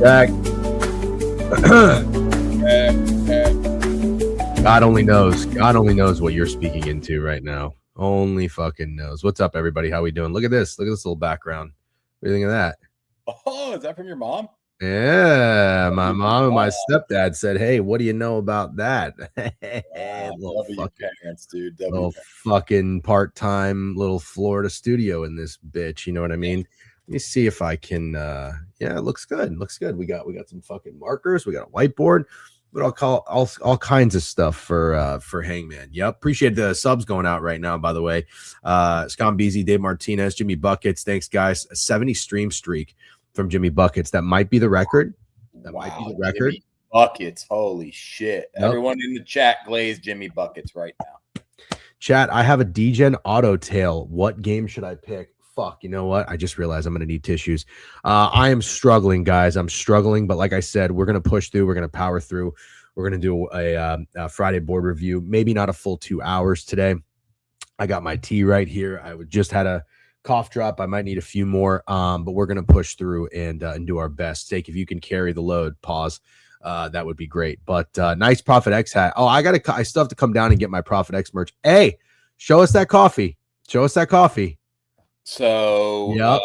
Jack. God only knows. God only knows what you're speaking into right now. Only fucking knows. What's up, everybody? How we doing? Look at this. Look at this little background. What do you think of that? Oh, is that from your mom? Yeah, my mom and my stepdad said, "Hey, what do you know about that?" Little fucking parents, dude. Little fucking part-time little Florida studio in this bitch. You know what I mean? Let me see if I can. Yeah, it looks good. Looks good. We got some fucking markers. We got a whiteboard. But I'll call all kinds of stuff for Hangman. Yep. Appreciate the subs going out right now, by the way. Scott Beasy, Dave Martinez, Jimmy Buckets. Thanks, guys. A 70 stream streak from Jimmy Buckets. That might be the record. Might be the record. Jimmy Buckets. Holy shit. Yep. Everyone in the chat glaze Jimmy Buckets right now. Chat, I have a DGen Auto Tail. What game should I pick? Fuck, you know what? I just realized I'm going to need tissues. I am struggling, guys. I'm struggling, but like I said, we're going to push through. We're going to power through. We're going to do a Friday board review. Maybe not a full 2 hours today. I got my tea right here. I just had a cough drop. I might need a few more, but we're going to push through and do our best. Stake, if you can carry the load, pause. That would be great. But nice Prophet X hat. Oh, I still have to come down and get my Prophet X merch. Hey, show us that coffee. Show us that coffee. So yep.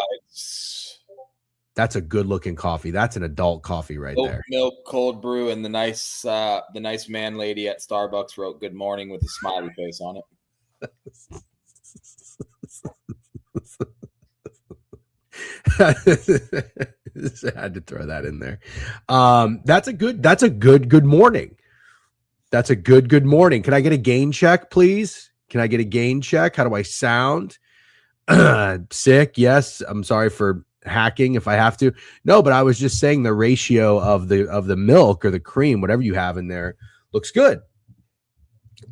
That's a good looking coffee. That's an adult coffee right there. Milk, cold brew, and the nice man lady at Starbucks wrote "Good morning" with a smiley face on it. I had to throw that in there. That's a good morning. That's a good morning. Can I get a gain check, please? Can I get a gain check? How do I sound? Sick. Yes. I'm sorry for hacking if I have to. No, but I was just saying the ratio of the milk or the cream, whatever you have in there, looks good.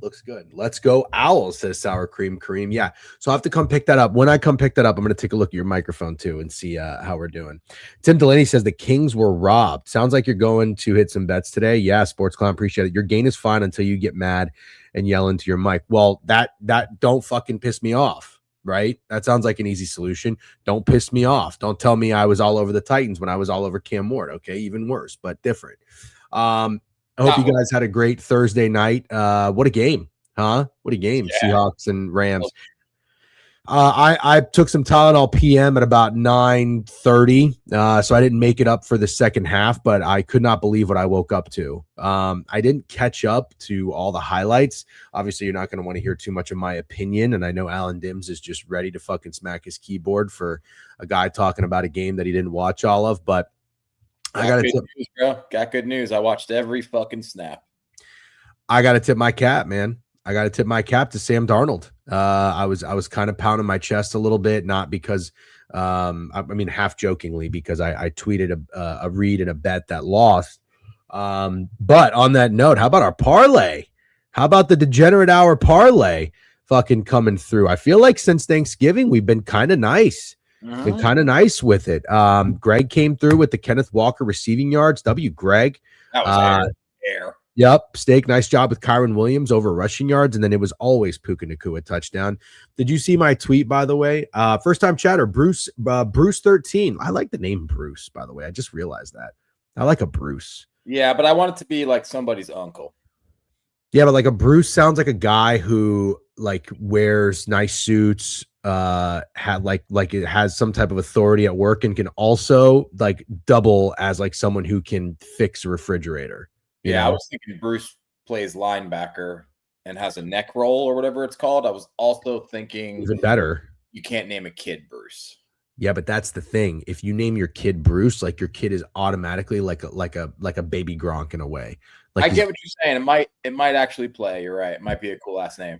Looks good. Let's go. Owl, says sour cream Kareem. Yeah. So I have to come pick that up. When I come pick that up, I'm going to take a look at your microphone too and see how we're doing. Tim Delaney says the Kings were robbed. Sounds like you're going to hit some bets today. Yeah, Sports Clown, appreciate it. Your gain is fine until you get mad and yell into your mic. Well, that don't fucking piss me off, right? That sounds like an easy solution. Don't piss me off. Don't tell me I was all over the Titans when I was all over Cam Ward. Okay, even worse, but different. I hope you guys had a great Thursday night. What a game, huh? What a game. Yeah. Seahawks and Rams. I took some Tylenol PM at about 9:30, so I didn't make it up for the second half, but I could not believe what I woke up to. I didn't catch up to all the highlights. Obviously, you're not going to want to hear too much of my opinion, and I know Alan Dims is just ready to fucking smack his keyboard for a guy talking about a game that he didn't watch all of, but I got to tip, news, bro. Got good news. I watched every fucking snap. I got to tip my cap, man. I got to tip my cap to Sam Darnold. I was kind of pounding my chest a little bit, not because, I mean, half jokingly, because I tweeted a read and a bet that lost. But on that note, how about our parlay? How about the Degenerate Hour parlay fucking coming through? I feel like since Thanksgiving, we've been kind of nice. Been kind of nice with it. Greg came through with the Kenneth Walker receiving yards. Greg. That was air. Yep. Steak, nice job with Kyron Williams over rushing yards. And then it was always Puka Nacua touchdown. Did you see my tweet, by the way? First time chatter, Bruce 13. I like the name Bruce, by the way. I just realized that. I like a Bruce. Yeah, but I want it to be like somebody's uncle. Yeah, but like a Bruce sounds like a guy who like wears nice suits, had like it has some type of authority at work and can also like double as like someone who can fix a refrigerator. Yeah, I was thinking Bruce plays linebacker and has a neck roll or whatever it's called. I was also thinking even better. You can't name a kid Bruce. Yeah, but that's the thing. If you name your kid Bruce, like your kid is automatically like a baby Gronk in a way. Like I get what you're saying. It might actually play. You're right. It might be a cool last name.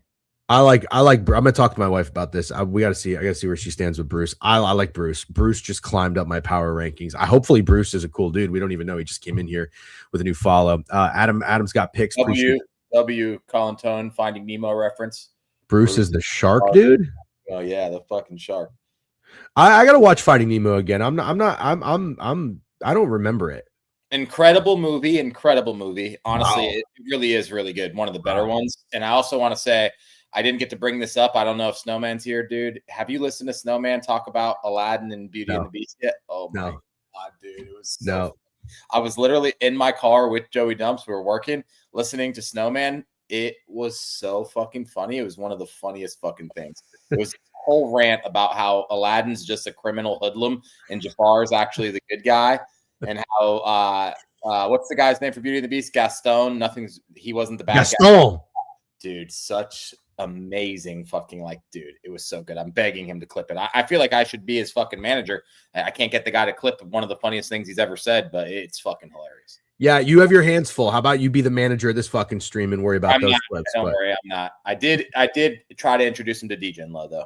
I like. I'm gonna talk to my wife about this. I gotta see where she stands with Bruce. I like Bruce. Bruce just climbed up my power rankings. Hopefully Bruce is a cool dude. We don't even know. He just came in here with a new follow. Adam's got picks. Colin Tone, Finding Nemo reference. Bruce is the shark dude. Oh yeah, the fucking shark. I gotta watch Finding Nemo again. I don't remember it. Incredible movie. Honestly, wow. It really is really good. One of the better ones. And I also want to say, I didn't get to bring this up. I don't know if Snowman's here, dude. Have you listened to Snowman talk about Aladdin and Beauty and the Beast yet? Oh my God, dude. It was so I was literally in my car with Joey Dumps. We were working, listening to Snowman. It was so fucking funny. It was one of the funniest fucking things. It was a whole rant about how Aladdin's just a criminal hoodlum and Jafar is actually the good guy, and how what's the guy's name for Beauty and the Beast? Gaston. He wasn't the bad guy. Gaston. Dude, such amazing fucking dude. It was so good. I'm begging him to clip it. I feel like I should be his fucking manager. I can't get the guy to clip one of the funniest things he's ever said, but it's fucking hilarious. Yeah, you have your hands full. How about you be the manager of this fucking stream and worry about those clips? Don't worry, I'm not. I did try to introduce him to DJ Low though.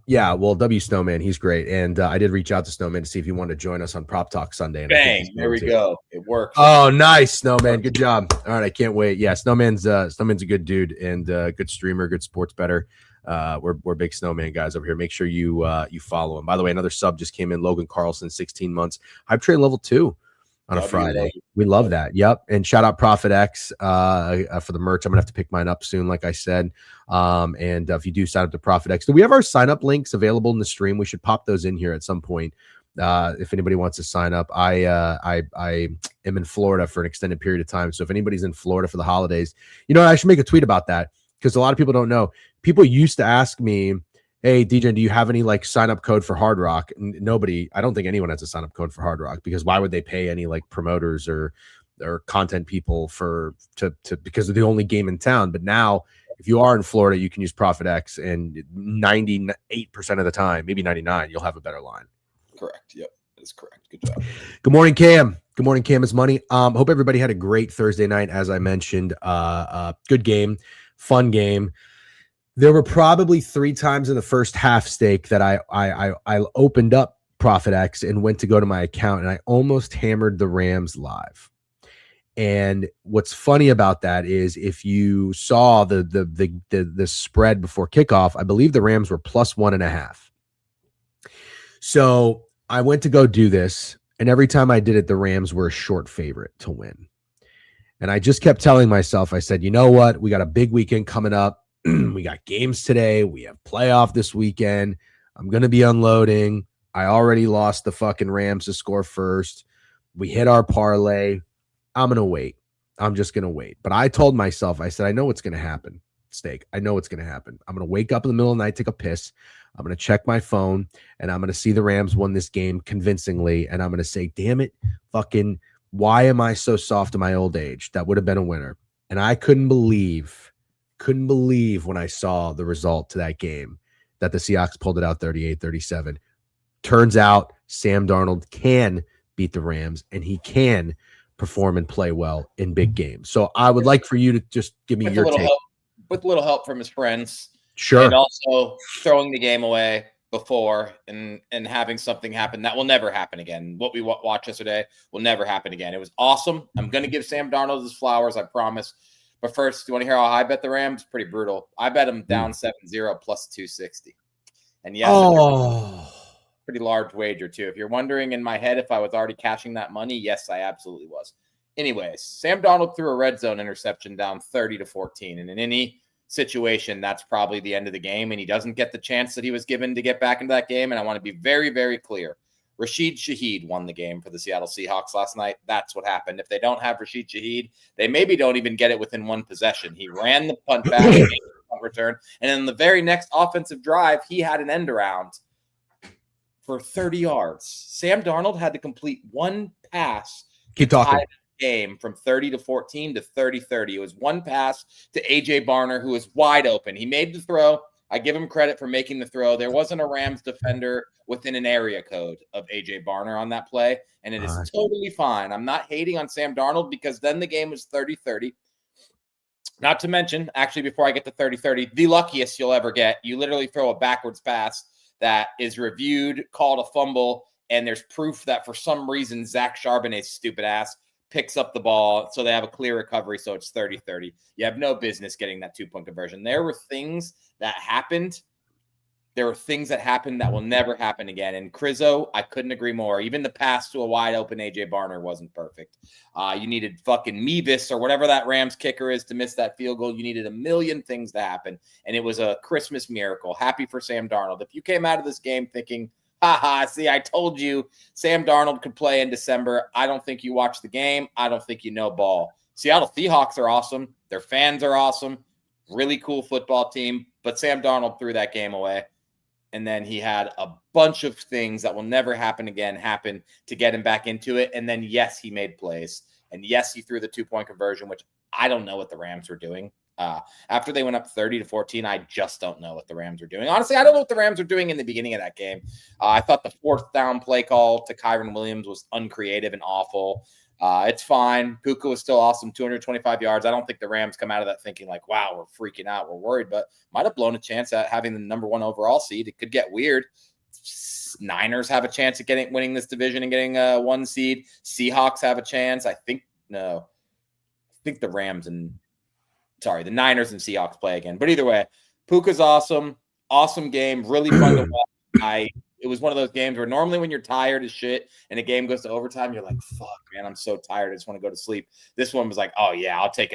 Yeah, well, W Snowman, he's great, and I did reach out to Snowman to see if he wanted to join us on Prop Talk Sunday. And bang, there we go. It works. Oh, nice, Snowman, good job. All right, I can't wait. Yeah, Snowman's a good dude and good streamer, good sports bettor. We're big Snowman guys over here. Make sure you follow him. By the way, another sub just came in. Logan Carlson, 16 months, Hype Train level 2 on a Friday. We love that. Yep. And shout out Profit X for the merch. I'm gonna have to pick mine up soon, like I said. And if you do sign up to Profit X, do we have our sign up links available in the stream? We should pop those in here at some point. If anybody wants to sign up, I am in Florida for an extended period of time. So if anybody's in Florida for the holidays, I should make a tweet about that because a lot of people don't know. People used to ask me, hey, DJ, do you have any sign up code for Hard Rock? Nobody, I don't think anyone has a sign up code for Hard Rock because why would they pay any promoters or content people because they're the only game in town. But now if you are in Florida, you can use Profit X and 98% of the time, maybe 99, you'll have a better line. Correct. Yep. That is correct. Good job. Good morning, Cam. Good morning, Cam is money. Hope everybody had a great Thursday night. As I mentioned, good game, fun game. There were probably 3 times in the first half stake that I opened up Profit X and went to go to my account and I almost hammered the Rams live. And what's funny about that is if you saw the spread before kickoff, I believe the Rams were +1.5. So I went to go do this, and every time I did it, the Rams were a short favorite to win. And I just kept telling myself, I said, you know what? We got a big weekend coming up. We got games today. We have playoff this weekend. I'm going to be unloading. I already lost the fucking Rams to score first. We hit our parlay. I'm going to wait. I'm just going to wait. But I told myself, I said, I know what's going to happen, Steak. I know what's going to happen. I'm going to wake up in the middle of the night, take a piss. I'm going to check my phone, and I'm going to see the Rams won this game convincingly, and I'm going to say, damn it, fucking, why am I so soft in my old age? That would have been a winner. And I couldn't believe when I saw the result to that game that the Seahawks pulled it out 38-37. Turns out Sam Darnold can beat the Rams, and he can perform and play well in big games. So I would like for you to just give me your take. With a little help from his friends. Sure. And also throwing the game away before and having something happen that will never happen again. What we watched yesterday will never happen again. It was awesome. I'm going to give Sam Darnold his flowers, I promise. But first, do you want to hear how I bet the Rams? Pretty brutal. I bet them down 7-0 +260. And yes, pretty large wager too. If you're wondering in my head if I was already cashing that money, yes, I absolutely was. Anyways, Sam Darnold threw a red zone interception down 30-14. And in any situation, that's probably the end of the game. And he doesn't get the chance that he was given to get back into that game. And I want to be very, very clear. Rashid Shaheed won the game for the Seattle Seahawks last night. That's what happened. If they don't have Rashid Shaheed, they maybe don't even get it within one possession. He ran the punt back, the punt return, and in the very next offensive drive, he had an end around for 30 yards. Sam Darnold had to complete one pass. Keep talking. Game from 30-14 to 30-30. It was one pass to AJ Barner, who was wide open. He made the throw. I give him credit for making the throw. There wasn't a Rams defender within an area code of AJ Barner on that play, and it is totally fine. I'm not hating on Sam Darnold because then the game was 30-30. Not to mention, actually, before I get to 30-30, the luckiest you'll ever get. You literally throw a backwards pass that is reviewed, called a fumble, and there's proof that for some reason Zach Charbonnet's stupid ass picks up the ball, so they have a clear recovery, so it's 30-30. You have no business getting that 2-point conversion. There were things that happened. There were things that happened that will never happen again. And Crizzo, I couldn't agree more. Even the pass to a wide-open A.J. Barner wasn't perfect. You needed fucking Mevis or whatever that Rams kicker is to miss that field goal. You needed a million things to happen, and it was a Christmas miracle. Happy for Sam Darnold. If you came out of this game thinking, Haha, see, I told you Sam Darnold could play in December. I don't think you watch the game. I don't think you know ball. Seattle Seahawks are awesome. Their fans are awesome. Really cool football team. But Sam Darnold threw that game away. And then he had a bunch of things that will never happen again happen to get him back into it. And then, yes, he made plays. And yes, he threw the 2-point conversion, which I don't know what the Rams were doing. After they went up 30-14, I just don't know what the Rams are doing. Honestly, I don't know what the Rams are doing in the beginning of that game. I thought the 4th down play call to Kyron Williams was uncreative and awful. It's fine. Puka was still awesome, 225 yards. I don't think the Rams come out of that thinking like, wow, we're freaking out, we're worried, but might have blown a chance at having the number 1 overall seed. It could get weird. Niners have a chance at winning this division and getting a 1 seed. Seahawks have a chance. I think the Niners and Seahawks play again. But either way, Puka's awesome. Awesome game. Really fun to watch. It was one of those games where normally when you're tired as shit and a game goes to overtime, you're like, fuck, man, I'm so tired. I just want to go to sleep. This one was like, oh, yeah, I'll take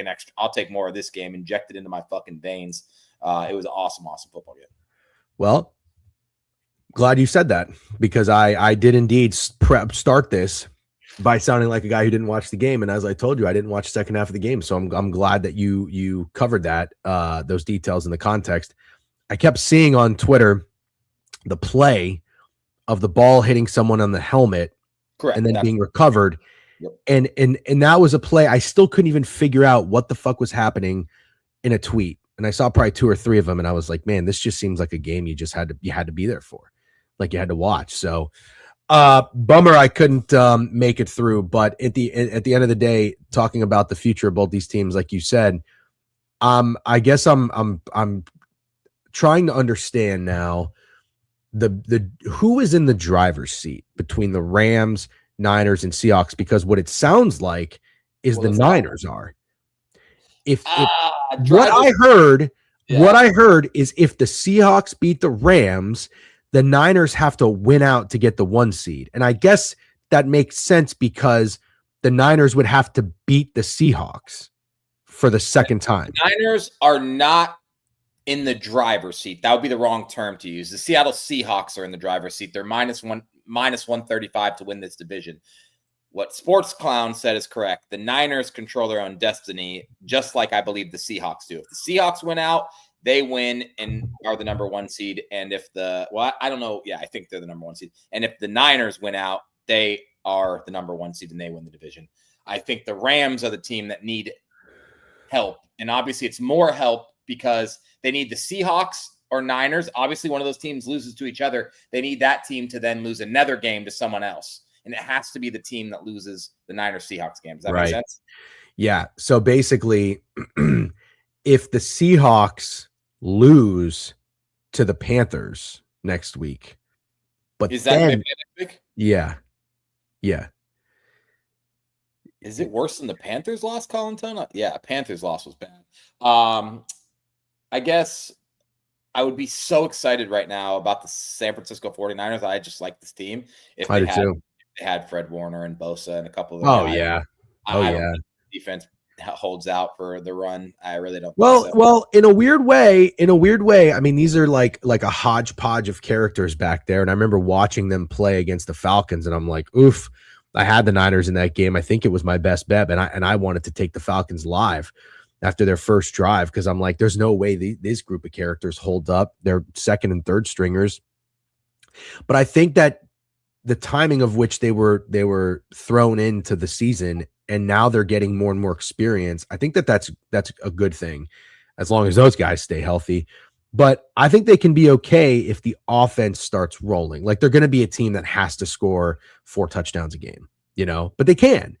more of this game, inject it into my fucking veins. It was an awesome football game. Well, glad you said that, because I did indeed start this by sounding like a guy who didn't watch the game. And as I told you, I didn't watch the second half of the game. So I'm glad that you covered that, those details in the context. I kept seeing on Twitter the play of the ball hitting someone on the helmet. Correct. And then being recovered. Yep. And that was a play. I still couldn't even figure out what the fuck was happening in a tweet. And I saw probably 2 or 3 of them. And I was like, man, this just seems like a game you had to be there for. Like you had to watch. So bummer I couldn't make it through. But at the end of the day, talking about the future of both these teams, like you said, I guess I'm trying to understand now the who is in the driver's seat between the Rams, Niners, and Seahawks, because what it sounds like is the Niners are. What I heard is if the Seahawks beat the Rams, the Niners have to win out to get the 1 seed. And I guess that makes sense because the Niners would have to beat the Seahawks for the second time. The Niners are not in the driver's seat. That would be the wrong term to use. The Seattle Seahawks are in the driver's seat. They're minus 135 to win this division. What Sports Clown said is correct. The Niners control their own destiny, just like I believe the Seahawks do. If the Seahawks win out, they win and are the number 1 seed. And if I don't know. Yeah, I think they're the number 1 seed. And if the Niners win out, they are the number 1 seed and they win the division. I think the Rams are the team that need help. And obviously it's more help because they need the Seahawks or Niners. Obviously one of those teams loses to each other. They need that team to then lose another game to someone else. And it has to be the team that loses the Niners-Seahawks game. Does that make sense? Yeah. So basically, if the Seahawks lose to the Panthers next week, but is that next week? Yeah. Is it worse than the Panthers loss, Colin Tone? Yeah, Panthers loss was bad. I guess I would be so excited right now about the San Francisco 49ers. I just like this team. If they had Fred Warner and Bosa and a couple of guys. I don't think defense holds out for the run. I really don't. Well, in a weird way, I mean, these are like a hodgepodge of characters back there. And I remember watching them play against the Falcons, and I'm like, oof. I had the Niners in that game. I think it was my best bet, and I wanted to take the Falcons live after their first drive because I'm like, there's no way this group of characters hold up. They're second and third stringers. But I think that the timing of which they were thrown into the season, and now they're getting more and more experience. I think that's a good thing, as long as those guys stay healthy. But I think they can be okay if the offense starts rolling. Like they're going to be a team that has to score 4 touchdowns a game, but they can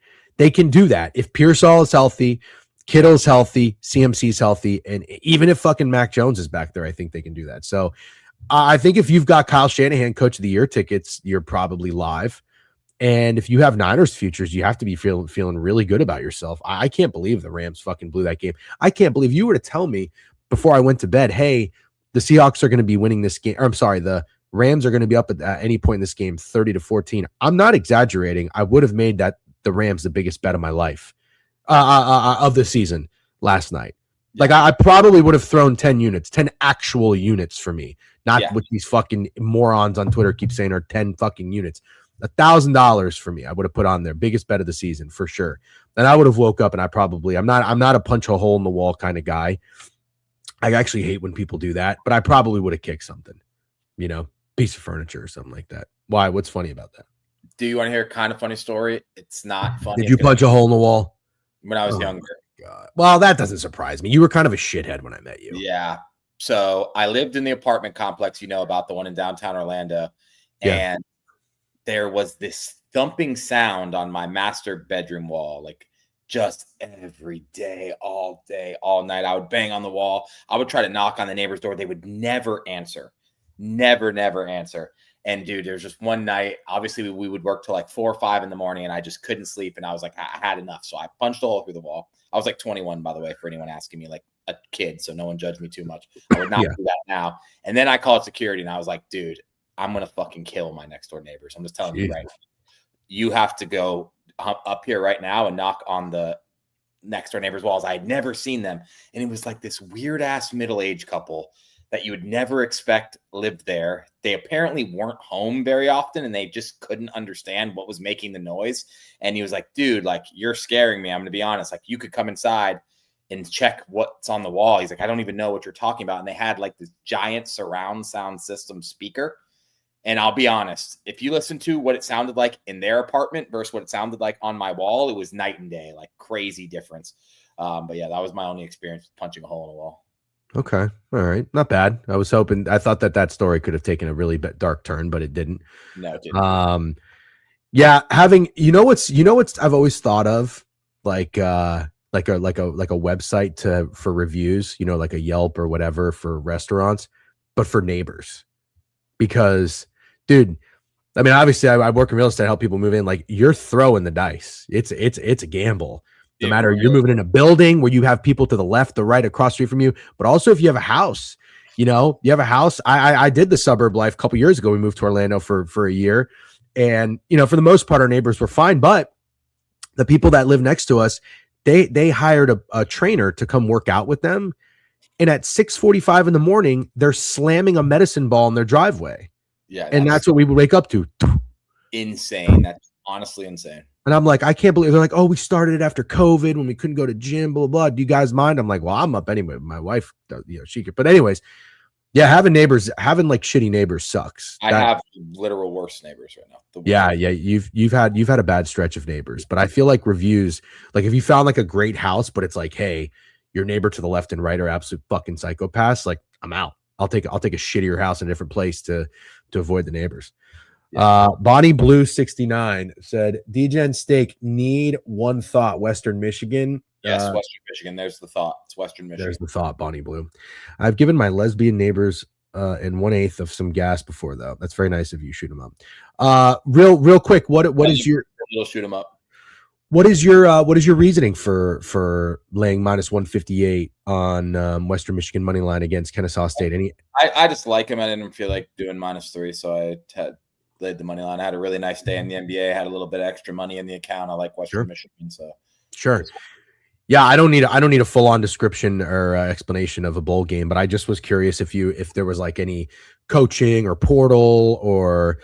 do that. If Pearsall is healthy, Kittle's healthy, CMC's healthy, and even if fucking Mac Jones is back there, I think they can do that. So I think if you've got Kyle Shanahan Coach of the Year tickets, you're probably live. And if you have Niners futures, you have to be feeling really good about yourself. I can't believe the Rams fucking blew that game. I can't believe you were to tell me before I went to bed, hey, the Seahawks are going to be winning this game. Or I'm sorry, the Rams are going to be up at any point in this game 30-14. I'm not exaggerating. I would have made the Rams the biggest bet of my life of the season last night. Like I probably would have thrown 10 units, 10 actual units for me, not what these fucking morons on Twitter keep saying are 10 fucking units. $1,000 for me, I would have put on there. Biggest bet of the season for sure. And I would have woke up and I'm not a punch a hole in the wall kind of guy. I actually hate when people do that, but I probably would have kicked something, piece of furniture or something like that. Why? What's funny about that? Do you want to hear a kind of funny story? It's not funny. Did you punch a hole in the wall? When I was younger. God. Well, that doesn't surprise me. You were kind of a shithead when I met you. Yeah. So I lived in the apartment complex, about the one in downtown Orlando. Yeah. And there was this thumping sound on my master bedroom wall, like just every day, all night. I would bang on the wall. I would try to knock on the neighbor's door. They would never answer. Never answer. And dude, there's just one night, obviously we would work till like 4 or 5 in the morning and I just couldn't sleep. And I was like, I had enough. So I punched a hole through the wall. I was like 21, by the way, for anyone asking me, like a kid. So no one judged me too much. I would not do that now. And then I called security and I was like, dude, I'm going to fucking kill my next door neighbors. I'm just telling you right now. You have to go up here right now and knock on the next door neighbor's walls. I had never seen them. And it was like this weird ass middle-aged couple that you would never expect lived there. They apparently weren't home very often and they just couldn't understand what was making the noise. And he was like, dude, like, you're scaring me. I'm going to be honest. Like, you could come inside and check what's on the wall. He's like, I don't even know what you're talking about. And they had like this giant surround sound system speaker. And I'll be honest, if you listen to what it sounded like in their apartment versus what it sounded like on my wall, it was night and day, like crazy difference. But yeah, that was my only experience with punching a hole in a wall. Okay. All right. Not bad. I thought that story could have taken a really dark turn, but it didn't. No, it didn't. Yeah. Having, what's I've always thought of like a website for reviews, like a Yelp or whatever for restaurants, but for neighbors, because dude, I mean, obviously I work in real estate, help people move in. Like, you're throwing the dice. It's a gamble. No matter you're moving in a building where you have people to the left, the right, across the street from you, but also if you have a house, you have a house. I did the suburb life a couple years ago. We moved to Orlando for a year, and for the most part, our neighbors were fine. But the people that live next to us, they hired a trainer to come work out with them, and at 6:45 in the morning, they're slamming a medicine ball in their driveway. Yeah, and that's what we would wake up to. Insane. That's honestly insane. And I'm like, I can't believe. They're like, oh, we started it after COVID when we couldn't go to gym, blah, blah, blah. Do you guys mind? I'm like, well, I'm up anyway. My wife does, she could. But anyways, yeah, having like shitty neighbors sucks. I have literal worst neighbors right now. Yeah. You've had a bad stretch of neighbors, but I feel like reviews, like if you found like a great house, but it's like, hey, your neighbor to the left and right are absolute fucking psychopaths. Like, I'm out. I'll take a shittier house in a different place to avoid the neighbors. Bonnie Blue 69 said, DGen Steak need one thought, Western Michigan. Yes, Western Michigan. There's the thought. It's Western Michigan. There's the thought, Bonnie Blue. I've given my lesbian neighbors and 1/8 of some gas before, though. That's very nice of you. Shoot them up. Real quick. What is your? We'll shoot them up. What is your reasoning for laying -158 on Western Michigan money line against Kennesaw State? I just like him. I didn't feel like doing -3, so I laid the money line. I had a really nice day in the NBA. I had a little bit of extra money in the account. I like Western Michigan, so sure. Yeah, I don't need a full on description or explanation of a bowl game, but I just was curious if there was like any coaching or portal or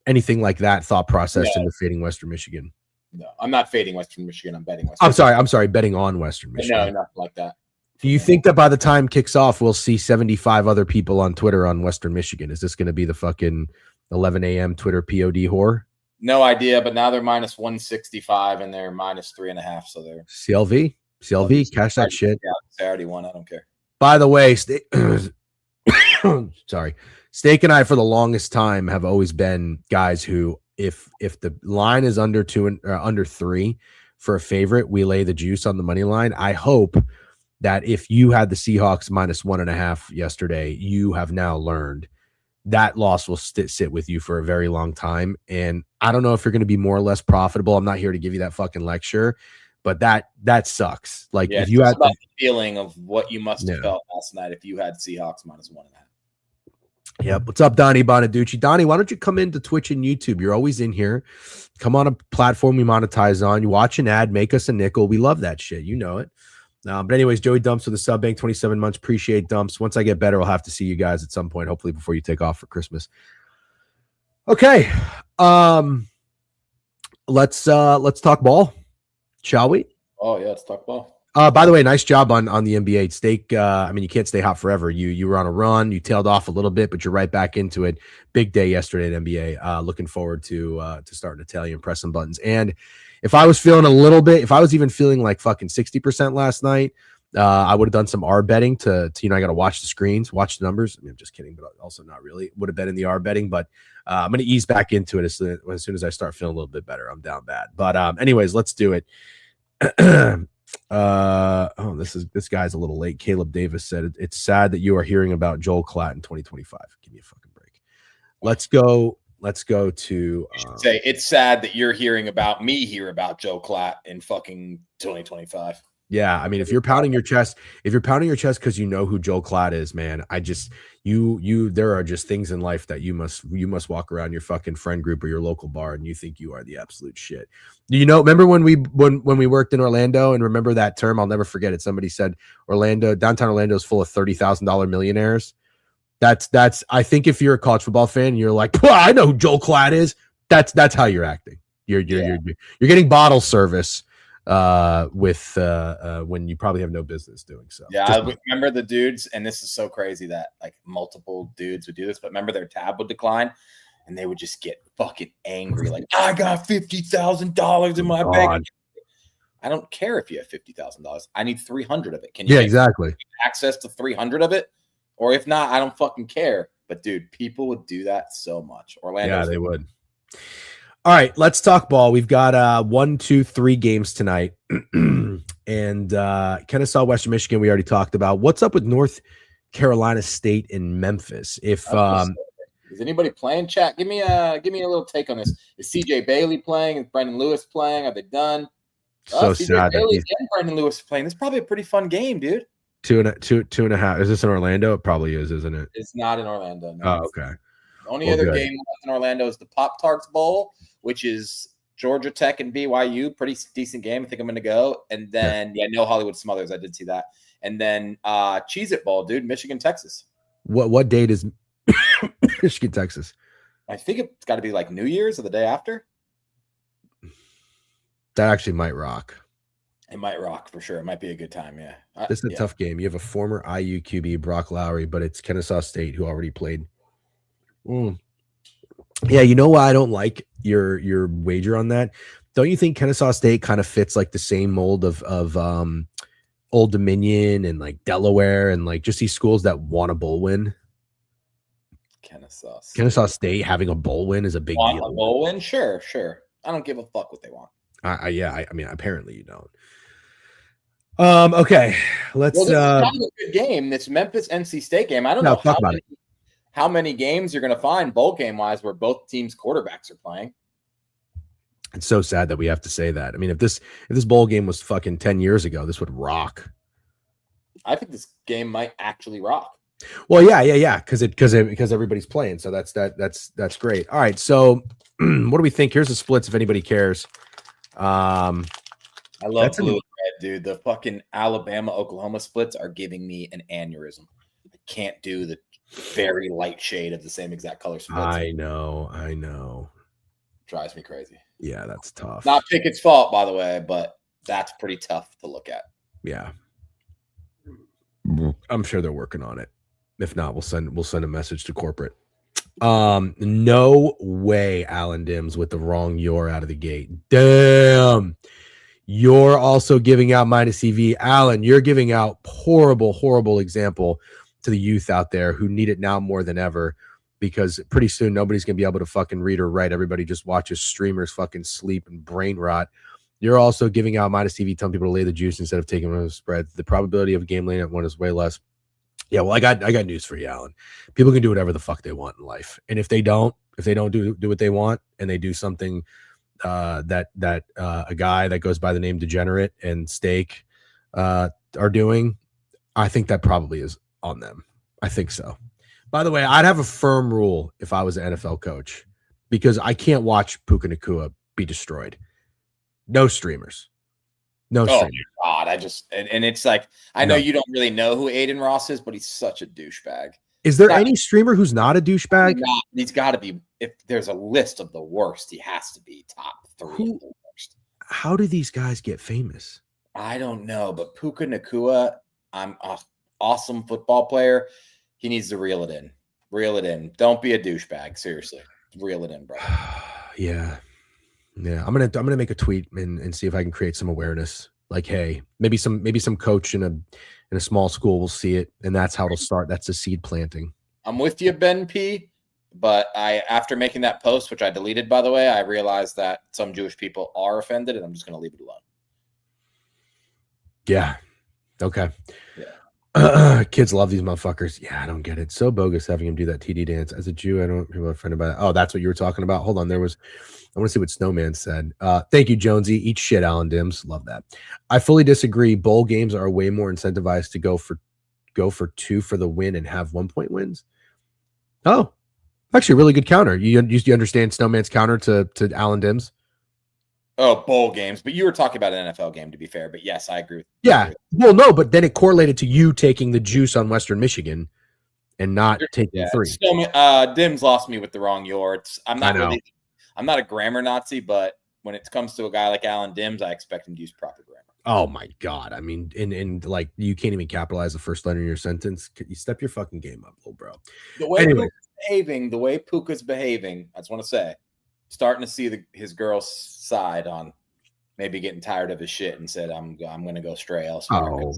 anything like that thought process into fading Western Michigan. No, I'm not fading Western Michigan. I'm betting Western Michigan. I'm sorry, betting on Western Michigan. No, nothing like that. Do you think that by the time kicks off, we'll see 75 other people on Twitter on Western Michigan? Is this going to be the fucking 11 a.m. Twitter POD whore? No idea, but now they're -165 and they're -3.5. So they're CLV, cash that shit. Yeah, I already won. I don't care. By the way, sorry, Steak and I for the longest time have always been guys who, if the line is under 2 or under 3 for a favorite, we lay the juice on the money line. I hope that if you had the Seahawks -1.5 yesterday, you have now learned that loss will sit with you for a very long time. And I don't know if you're going to be more or less profitable. I'm not here to give you that fucking lecture, but that sucks. Like, if you had the feeling of what you must have felt last night if you had Seahawks -1.5. Yep. What's up, Donnie Bonaducci? Donnie, why don't you come into Twitch and YouTube? You're always in here. Come on a platform we monetize on. You watch an ad, make us a nickel. We love that shit. You know it. But anyways, Joey Dumps with the sub bank, 27 months. Appreciate Dumps. Once I get better, I'll have to see you guys at some point, hopefully before you take off for Christmas. Okay. Let's talk ball, shall we? Oh yeah, let's talk ball. By the way, nice job on the NBA. Steak, I mean, you can't stay hot forever. You were on a run, you tailed off a little bit, but you're right back into it. Big day yesterday at NBA. Looking forward to starting to tell you and press some buttons. And if I was feeling a little bit, if I was even feeling like fucking 60% last night, I would have done some R betting to I got to watch the screens, watch the numbers. I mean, I'm just kidding, but also not really. Would have been in the R betting, but I'm going to ease back into it as soon as I start feeling a little bit better. I'm down bad. But anyways, let's do it. This guy's a little late. Caleb Davis said it's sad that you are hearing about Joel Klatt in 2025. Give me a fucking break. Let's go to say it's sad that you're hearing about me hear about Joe Klatt in fucking 2025. Yeah, I mean, if you're pounding your chest because you know who Joel Klatt is, man, I just there are just things in life that you must walk around your fucking friend group or your local bar and you think you are the absolute shit. Remember when we worked in Orlando, and remember that term? I'll never forget it. Somebody said downtown Orlando is full of $30,000 millionaires. That's I think if you're a college football fan and you're like, I know who Joel Klatt is, that's how you're acting. You're getting bottle service with when you probably have no business doing so. Yeah, I remember the dudes, and this is so crazy that like multiple dudes would do this, but remember their tab would decline and they would just get fucking angry. Like, I got $50,000 in my bank. I don't care if you have $50,000. I need 300 of it. Can you exactly access to 300 of it? Or if not, I don't fucking care. But dude, people would do that so much. Orlando. Yeah, they would. All right, let's talk ball. We've got 1, 2, 3 games tonight. And Kennesaw, Western Michigan, we already talked about. What's up with North Carolina State and Memphis? If is anybody playing, chat? Give me a little take on this. Is CJ Bailey playing? Is Brendan Lewis playing? Are they done? So sad. Bailey and Brendan Lewis playing. This is probably a pretty fun game, dude. 2.5. Is this in Orlando? It probably is, isn't it? It's not in Orlando. No. Oh, okay. The only other game left in Orlando is the Pop-Tarts Bowl, which is Georgia Tech and BYU. Pretty decent game. I think I'm going to go. And then, no Hollywood Smothers. I did see that. And then Cheez-It Bowl, dude, Michigan, Texas. What date is Michigan, Texas? I think it's got to be like New Year's or the day after. That actually might rock. It might rock for sure. It might be a good time, yeah. This is a tough game. You have a former IU QB, Brock Lowry, but it's Kennesaw State who already played. Yeah, you know why I don't like your wager on that? Don't you think Kennesaw State kind of fits like the same mold of Old Dominion and like Delaware and like just these schools that want a bowl win? Kennesaw State having a bowl win is a big deal. A bowl win? Sure. I don't give a fuck what they want. I mean, apparently you don't. Okay, let's. Well, this is kind of a good game. This Memphis NC State game. I don't know how many games you're going to find bowl game wise where both teams' quarterbacks are playing. It's so sad that we have to say that. I mean, if this bowl game was fucking 10 years ago, this would rock. I think this game might actually rock. Well, yeah, because everybody's playing, so that's great. All right, so what do we think? Here's the splits if anybody cares. I love blue and red, dude. The fucking Alabama-Oklahoma splits are giving me an aneurysm. I can't do the very light shade of the same exact color splits. I know. Drives me crazy. Yeah, that's tough. Not Pickett's fault, by the way, but that's pretty tough to look at. Yeah. I'm sure they're working on it. If not, we'll send a message to corporate. No way, Alan Dims with the wrong "you're" out of the gate. Damn. You're also giving out minus EV. Alan, you're giving out horrible example to the youth out there who need it now more than ever, because pretty soon nobody's going to be able to fucking read or write. Everybody just watches streamers fucking sleep and brain rot. You're also giving out minus EV, telling people to lay the juice instead of taking one of the spreads. The probability of a game laying at one is way less. Yeah, well, I got news for you, Alan. People can do whatever the fuck they want in life. And if they don't do what they want and they do something that a guy that goes by the name Degenerate and Steak are doing, I think that probably is on them. I think so. By the way, I'd have a firm rule if I was an NFL coach, because I can't watch Puka Nacua be destroyed. No streamers. No streamers. God, and it's like I know you don't really know who Aiden Ross is, but he's such a douchebag. Is there any streamer who's not a douchebag? He's got to be. If there's a list of the worst, he has to be top 3 of the worst. How do these guys get famous? I don't know, but Puka Nacua, I'm an awesome football player. He needs to reel it in. Reel it in. Don't be a douchebag. Seriously, reel it in, bro. Yeah. I'm gonna make a tweet and see if I can create some awareness. Like, hey, maybe some coach in a small school will see it, and that's how it'll start. That's the seed planting. I'm with you, Ben P. But after making that post, which I deleted, by the way, I realized that some Jewish people are offended, and I'm just going to leave it alone. Yeah. Okay. Yeah. Kids love these motherfuckers. Yeah, I don't get it. So bogus having him do that TD dance. As a Jew, I don't people are offended by that. Oh, that's what you were talking about. Hold on. I want to see what Snowman said. Thank you, Jonesy. Eat shit, Alan Dims. Love that. I fully disagree. Bowl games are way more incentivized to go for 2 for the win and have 1-point wins. Oh, actually, a really good counter. You understand Snowman's counter to Alan Dims? Oh, bowl games. But you were talking about an NFL game, to be fair. But yes, I agree. Well, no, but then it correlated to you taking the juice on Western Michigan and not taking 3. Dims lost me with the wrong yards. I'm not a grammar Nazi, but when it comes to a guy like Alan Dims, I expect him to use proper grammar. Oh my God. I mean, and like you can't even capitalize the first letter in your sentence. You step your fucking game up, little bro. The way Puka's behaving, I just want to say, starting to see his girl's side on maybe getting tired of his shit and said, I'm going to go stray elsewhere. Oh.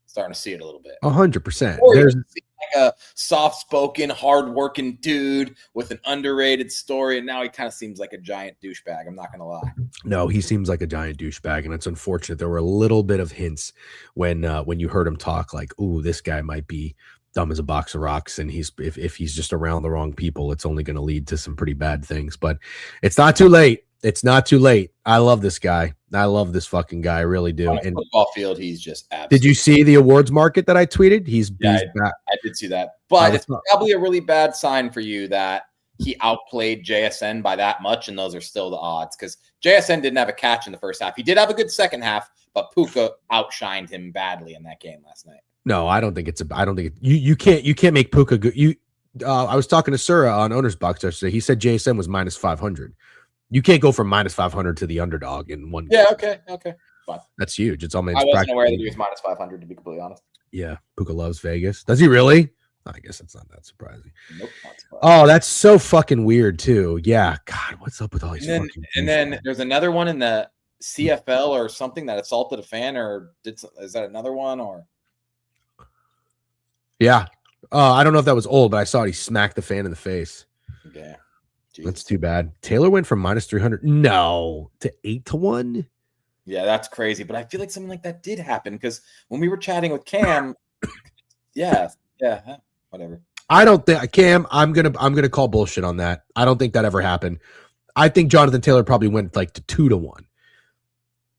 Starting to see it a little bit. 100%. There's like a soft-spoken, hard-working dude with an underrated story, and now he kind of seems like a giant douchebag. I'm not going to lie. No, he seems like a giant douchebag, and it's unfortunate. There were a little bit of hints when you heard him talk, like, "Ooh, this guy might be dumb as a box of rocks," and if he's just around the wrong people, it's only going to lead to some pretty bad things. But it's not too late. It's not too late. I love this guy. I love this fucking guy. I really do. On a football field, he's just absolutely. Did you see the awards market that I tweeted? I did see that. But it's probably a really bad sign for you that he outplayed JSN by that much, and those are still the odds because JSN didn't have a catch in the first half. He did have a good second half, but Puka outshined him badly in that game last night. No, I don't think you can't make Puka good. I was talking to Sura on Owner's Box yesterday. He said JSN was minus 500. You can't go from minus 500 to the underdog in one game. Yeah, okay. Fine. That's huge. I wasn't aware that he was minus 500, to be completely honest. Yeah, Puka loves Vegas. Does he really? I guess that's not that surprising. Nope, not surprising. Oh, that's so fucking weird, too. Yeah, God, what's up with all these and then there's another one in the CFL or something that assaulted a fan, is that another one? Or yeah. I don't know if that was old, but I saw it. He smacked the fan in the face. Yeah. Jesus. That's too bad. Taylor went from minus 300 to 8-1. Yeah, that's crazy. But I feel like something like that did happen because when we were chatting with Cam, yeah, whatever. I don't think Cam. I'm gonna call bullshit on that. I don't think that ever happened. I think Jonathan Taylor probably went like to 2-1.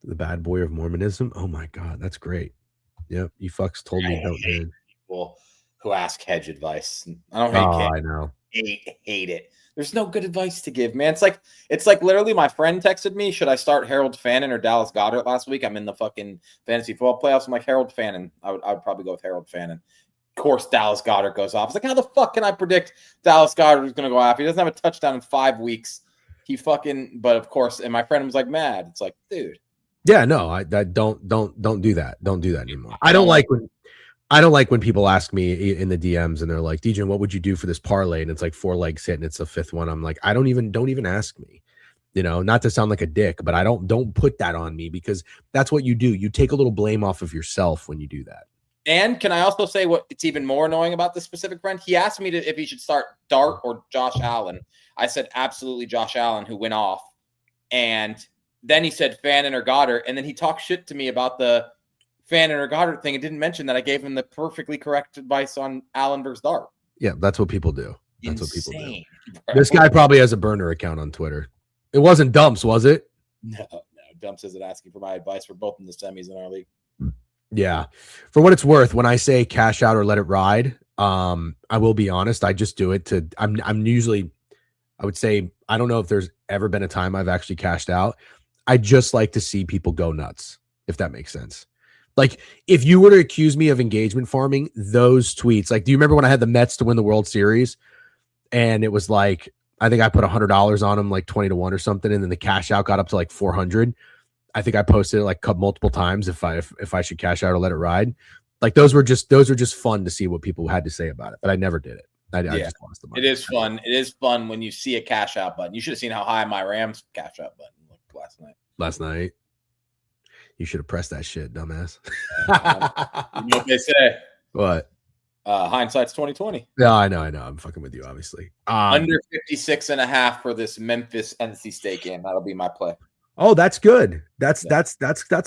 The bad boy of Mormonism. Oh my God, that's great. Yep, you fucks told me about it. People who ask hedge advice. I don't hate Cam. I know. Hate it. There's no good advice to give, man. It's like literally my friend texted me, should I start Harold Fannin or Dallas Goedert last week? I'm in the fucking fantasy football playoffs. I'm like, Harold Fannin. I would probably go with Harold Fannin. Of course, Dallas Goedert goes off. It's like, how the fuck can I predict Dallas Goedert is going to go off? He doesn't have a touchdown in 5 weeks. But of course, and my friend was like mad. It's like, dude. Yeah, no, I don't do that. Don't do that anymore. I don't like when people ask me in the DMs and they're like, DJ, what would you do for this parlay? And it's like 4 legs hit and it's the 5th one. I'm like, don't even ask me, not to sound like a dick, but I don't put that on me because that's what you do. You take a little blame off of yourself when you do that. And can I also say what it's even more annoying about this specific friend? He asked me if he should start Dart or Josh Allen. I said, absolutely Josh Allen, who went off. And then he said Fannin or Goddard. And then he talked shit to me about the Fannin or Goddard thing and didn't mention that I gave him the perfectly correct advice on Allen versus Dart. Yeah, that's what people do. That's Insane, what people do. Bro. This guy probably has a burner account on Twitter. It wasn't Dumps, was it? No. Dumps isn't asking for my advice. We're both in the semis in our league. Yeah. For what it's worth, when I say cash out or let it ride, I will be honest. I just do it to, I'm usually, I would say, I don't know if there's ever been a time I've actually cashed out. I just like to see people go nuts, if that makes sense. Like, if you were to accuse me of engagement farming, those tweets, like, do you remember when I had the Mets to win the World Series? And it was like, I think I put $100 on them, like 20-1 or something. And then the cash out got up to like 400. I think I posted it like multiple times if I should cash out or let it ride. Like, those were just fun to see what people had to say about it, but I never did it. I just lost the money. It is fun. It is fun when you see a cash out button. You should have seen how high my Rams cash out button looked last night. You should have pressed that shit, dumbass. You know what they say? What? Hindsight's 2020. Yeah, I know. I'm fucking with you, obviously. Under 56.5 for this Memphis NC State game. That'll be my play. Oh, that's good. That's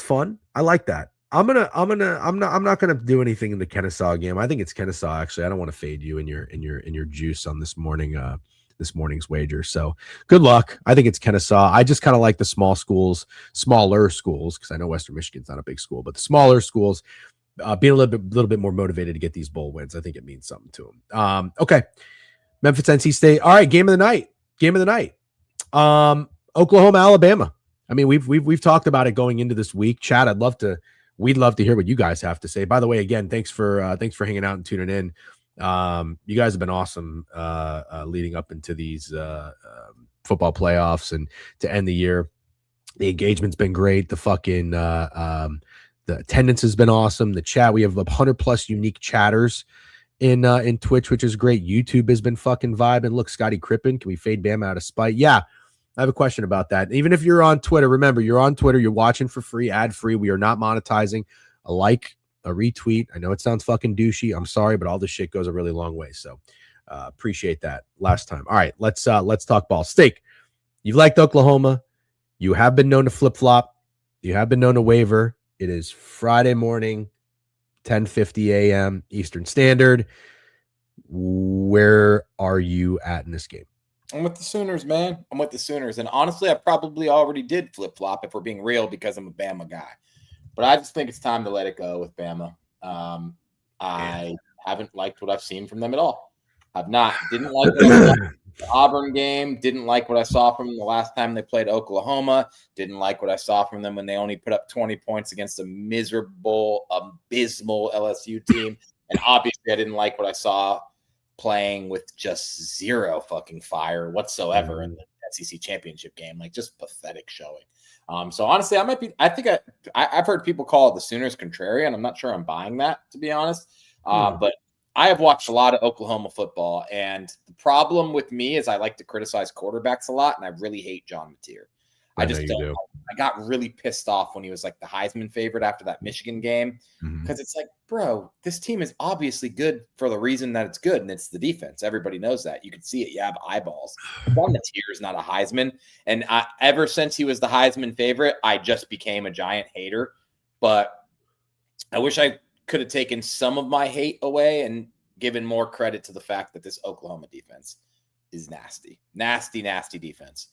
fun. I like that. I'm not gonna do anything in the Kennesaw game. I think it's Kennesaw. Actually, I don't want to fade you in your juice on this morning's wager. So good luck. I think it's Kennesaw. I just kind of like the smaller schools, because I know Western Michigan's not a big school, but the smaller schools being a little bit more motivated to get these bowl wins. I think it means something to them. Okay, Memphis, NC State. All right, game of the night. Oklahoma, Alabama. I mean, we've talked about it going into this week. Chad, we'd love to hear what you guys have to say. By the way, again, thanks for hanging out and tuning in. You guys have been awesome leading up into these football playoffs and to end the year. The engagement's been great. The attendance has been awesome. The chat, we have 100+ unique chatters in Twitch, which is great. YouTube has been fucking vibing. Look, Scotty Crippen, can we fade Bam out of spite? Yeah, I have a question about that. Even if you're on Twitter, remember, you're on Twitter, you're watching for free, ad-free. We are not monetizing. A like, a retweet. I know it sounds fucking douchey. I'm sorry, but all this shit goes a really long way. So appreciate that last time. All right, let's talk ball. Steak, you've liked Oklahoma. You have been known to flip-flop. You have been known to waver. It is Friday morning, 10:50 a.m. Eastern Standard. Where are you at in this game? I'm with the Sooners, man. I'm with the Sooners. And honestly, I probably already did flip-flop if we're being real because I'm a Bama guy. But I just think it's time to let it go with Bama. I haven't liked what I've seen from them at all. I've not. Didn't like what I saw from the Auburn game. Didn't like what I saw from them the last time they played Oklahoma. Didn't like what I saw from them when they only put up 20 points against a miserable, abysmal LSU team. And obviously, I didn't like what I saw playing with just zero fucking fire whatsoever in the SEC championship game. Like, just pathetic showing. So honestly, I've heard people call it the Sooners contrarian. I'm not sure I'm buying that, to be honest. But I have watched a lot of Oklahoma football, and the problem with me is I like to criticize quarterbacks a lot, and I really hate John Mateer. I just don't. I got really pissed off when he was like the Heisman favorite after that Michigan game, because it's like, bro, this team is obviously good for the reason that it's good, and it's the defense. Everybody knows that. You can see it. You have eyeballs. John Mateer is not a Heisman, and ever since he was the Heisman favorite, I just became a giant hater. But I wish I could have taken some of my hate away and given more credit to the fact that this Oklahoma defense is nasty defense.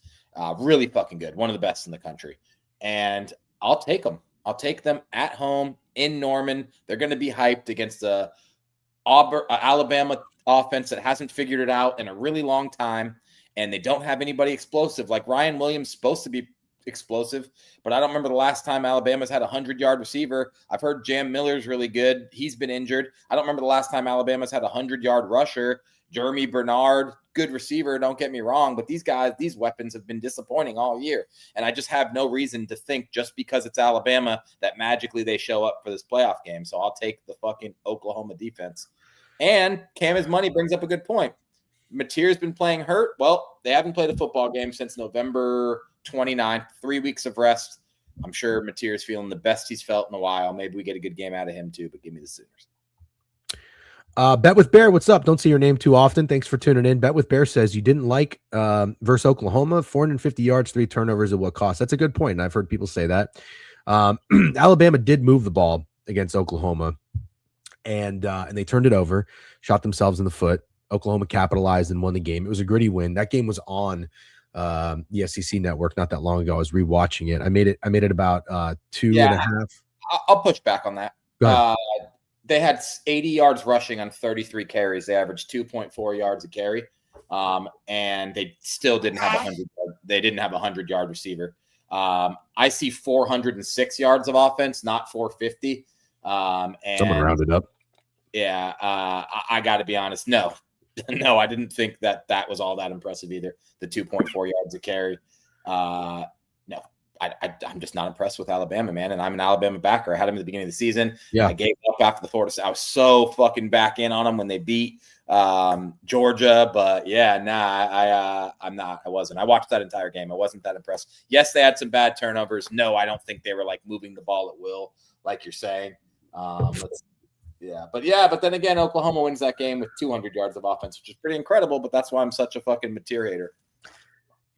Really fucking good. One of the best in the country. And I'll take them. I'll take them at home in Norman. They're going to be hyped against the Alabama offense that hasn't figured it out in a really long time. And they don't have anybody explosive. Like Ryan Williams supposed to be explosive, but I don't remember the last time Alabama's had a 100-yard receiver. I've heard Jam Miller's really good. He's been injured. I don't remember the last time Alabama's had a 100-yard rusher. Jeremy Bernard, good receiver, don't get me wrong, but these weapons have been disappointing all year. And I just have no reason to think just because it's Alabama that magically they show up for this playoff game. So I'll take the fucking Oklahoma defense. And Cam Money brings up a good point. Mateer's been playing hurt. Well, they haven't played a football game since November 29th, 3 weeks of rest. I'm sure Mateer's feeling the best he's felt in a while. Maybe we get a good game out of him too, but give me the Sooners. Bet with Bear, what's up? Don't see your name too often. Thanks for tuning in. Bet with Bear says you didn't like versus Oklahoma, 450 yards, 3 turnovers at what cost? That's a good point, and I've heard people say that. Alabama did move the ball against Oklahoma, and they turned it over, shot themselves in the foot. Oklahoma capitalized and won the game. It was a gritty win. That game was on the SEC network not that long ago. I was rewatching it. I made it about 2.5. I'll push back on that. They had 80 yards rushing on 33 carries. They averaged 2.4 yards a carry, and they still didn't have 100. They didn't have a 100-yard receiver. I see 406 yards of offense, not 450. And someone rounded up. Yeah, I got to be honest. No, no, I didn't think that was all that impressive either. The 2.4 yards a carry. No, I'm just not impressed with Alabama, man. And I'm an Alabama backer. I had him at the beginning of the season. Yeah. I gave up after the Florida. I was so fucking back in on them when they beat Georgia. But yeah, I'm not. I wasn't. I watched that entire game. I wasn't that impressed. Yes, they had some bad turnovers. No, I don't think they were like moving the ball at will, like you're saying. But then again, Oklahoma wins that game with 200 yards of offense, which is pretty incredible. But that's why I'm such a fucking Mateer hater.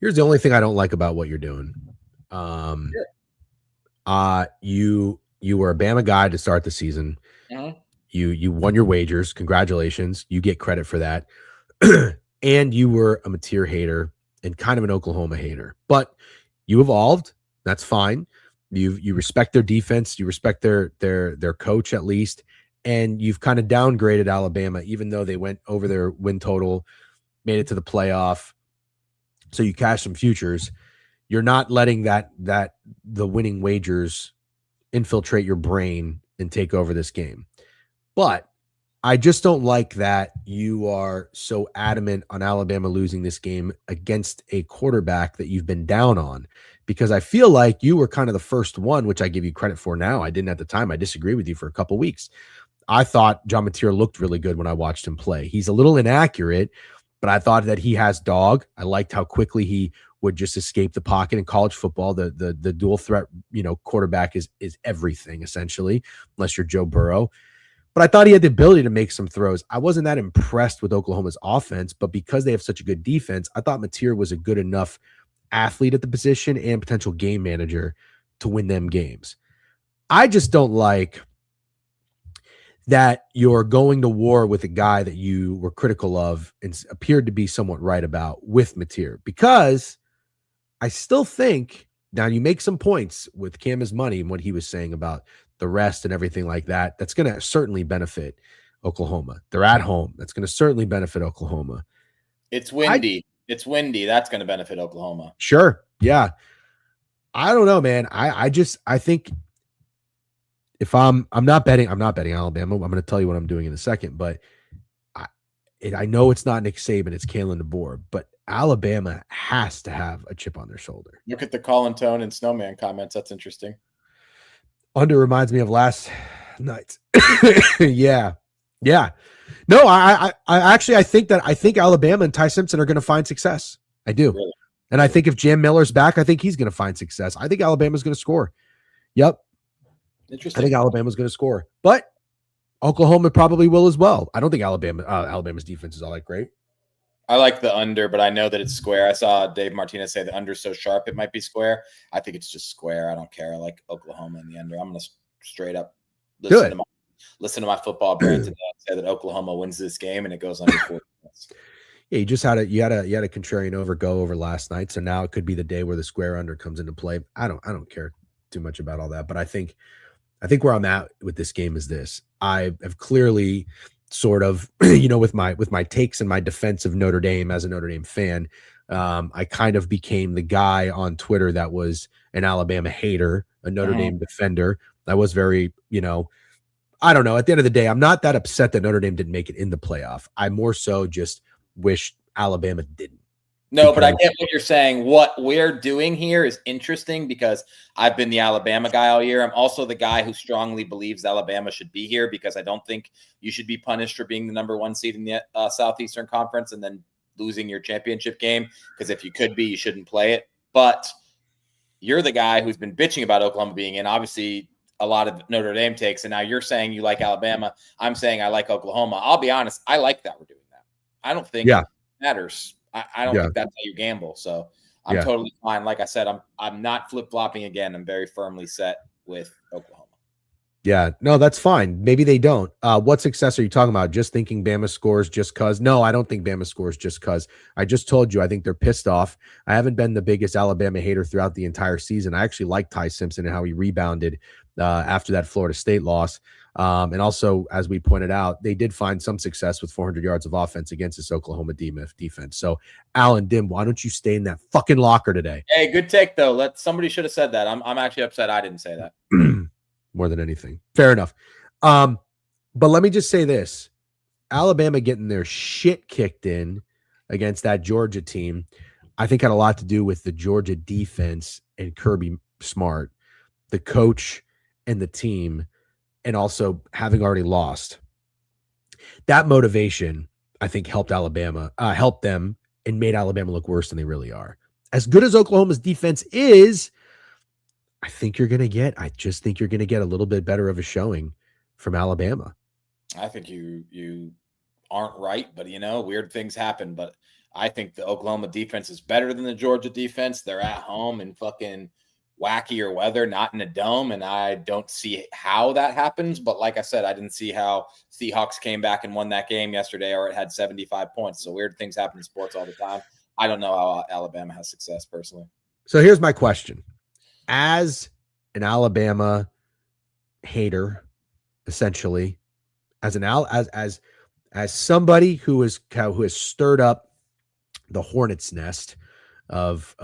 Here's the only thing I don't like about what you're doing. You were a Bama guy to start the season. Mm-hmm. You won your wagers. Congratulations. You get credit for that. And you were a Mateer hater and kind of an Oklahoma hater. But you evolved. That's fine. You respect their defense. You respect their coach at least. And you've kind of downgraded Alabama, even though they went over their win total, made it to the playoff. So you cash some futures. You're not letting that the winning wagers infiltrate your brain and take over this game. But I just don't like that you are so adamant on Alabama losing this game against a quarterback that you've been down on, because I feel like you were kind of the first one, which I give you credit for now. I didn't at the time. I disagree with you for a couple weeks. I thought John Mateer looked really good when I watched him play. He's a little inaccurate, but I thought that he has dog. I liked how quickly he would just escape the pocket in college football. The dual threat, quarterback is everything essentially, unless you're Joe Burrow. But I thought he had the ability to make some throws. I wasn't that impressed with Oklahoma's offense, but because they have such a good defense, I thought Mateer was a good enough athlete at the position and potential game manager to win them games. I just don't like that you're going to war with a guy that you were critical of and appeared to be somewhat right about with Mateer, because I still think, now you make some points with Cam's money and what he was saying about the rest and everything like that. That's going to certainly benefit Oklahoma. They're at home. That's going to certainly benefit Oklahoma. It's windy. It's windy. That's going to benefit Oklahoma. Sure. Yeah. I don't know, man. I think if I'm not betting Alabama. I'm going to tell you what I'm doing in a second, but I know it's not Nick Saban, it's Kalen DeBoer, but Alabama has to have a chip on their shoulder. Look at the Colin Tone and Snowman comments. That's interesting. Under reminds me of last night. Yeah. No, I think Alabama and Ty Simpson are going to find success. I do. Really? And I think if Jam Miller's back, I think he's going to find success. I think Alabama's going to score. Yep. Interesting. I think Alabama's going to score, but Oklahoma probably will as well. I don't think Alabama's defense is all that great. I like the under, but I know that it's square. I saw Dave Martinez say the under is so sharp it might be square. I think it's just square. I don't care. I like Oklahoma in the under. I'm going to straight up listen to my football brain today and say that Oklahoma wins this game and it goes under 40 points. Yeah, you had a contrarian go over last night, so now it could be the day where the square under comes into play. I don't care too much about all that, but I think where I'm at with this game is this. I have clearly sort of, with my takes and my defense of Notre Dame as a Notre Dame fan, I kind of became the guy on Twitter that was an Alabama hater, a Notre Dame defender. I was very, I don't know. At the end of the day, I'm not that upset that Notre Dame didn't make it in the playoff. I more so just wish Alabama didn't. No, but I get what you're saying. What we're doing here is interesting because I've been the Alabama guy all year. I'm also the guy who strongly believes Alabama should be here because I don't think you should be punished for being the number one seed in the Southeastern Conference and then losing your championship game, because if you could be, you shouldn't play it. But you're the guy who's been bitching about Oklahoma being in. Obviously, a lot of Notre Dame takes, and now you're saying you like Alabama. I'm saying I like Oklahoma. I'll be honest. I like that we're doing that. I don't think it matters. I don't think that's how you gamble. So I'm totally fine. Like I said, I'm not flip-flopping again. I'm very firmly set with Oklahoma. Yeah, no, that's fine. Maybe they don't. What success are you talking about? Just thinking Bama scores just because? No, I don't think Bama scores just because. I just told you I think they're pissed off. I haven't been the biggest Alabama hater throughout the entire season. I actually like Ty Simpson and how he rebounded after that Florida State loss. And also, as we pointed out, they did find some success with 400 yards of offense against this Oklahoma defense. So, Alan Dim, why don't you stay in that fucking locker today? Hey, good take, though. Somebody should have said that. I'm actually upset I didn't say that. more than anything. Fair enough. But let me just say this. Alabama getting their shit kicked in against that Georgia team, I think had a lot to do with the Georgia defense and Kirby Smart, the coach and the team, and also having already lost. That motivation, I think, helped them and made Alabama look worse than they really are. As good as Oklahoma's defense is, I just think you're going to get a little bit better of a showing from Alabama. I think you aren't right, but weird things happen. But I think the Oklahoma defense is better than the Georgia defense. They're at home in fucking wackier weather, not in a dome, and I don't see how that happens. But like I said, I didn't see how Seahawks came back and won that game yesterday, or it had 75 points. So weird things happen in sports all the time. I don't know how Alabama has success personally. So here's my question. As an Alabama hater, essentially, as somebody who has stirred up the hornet's nest of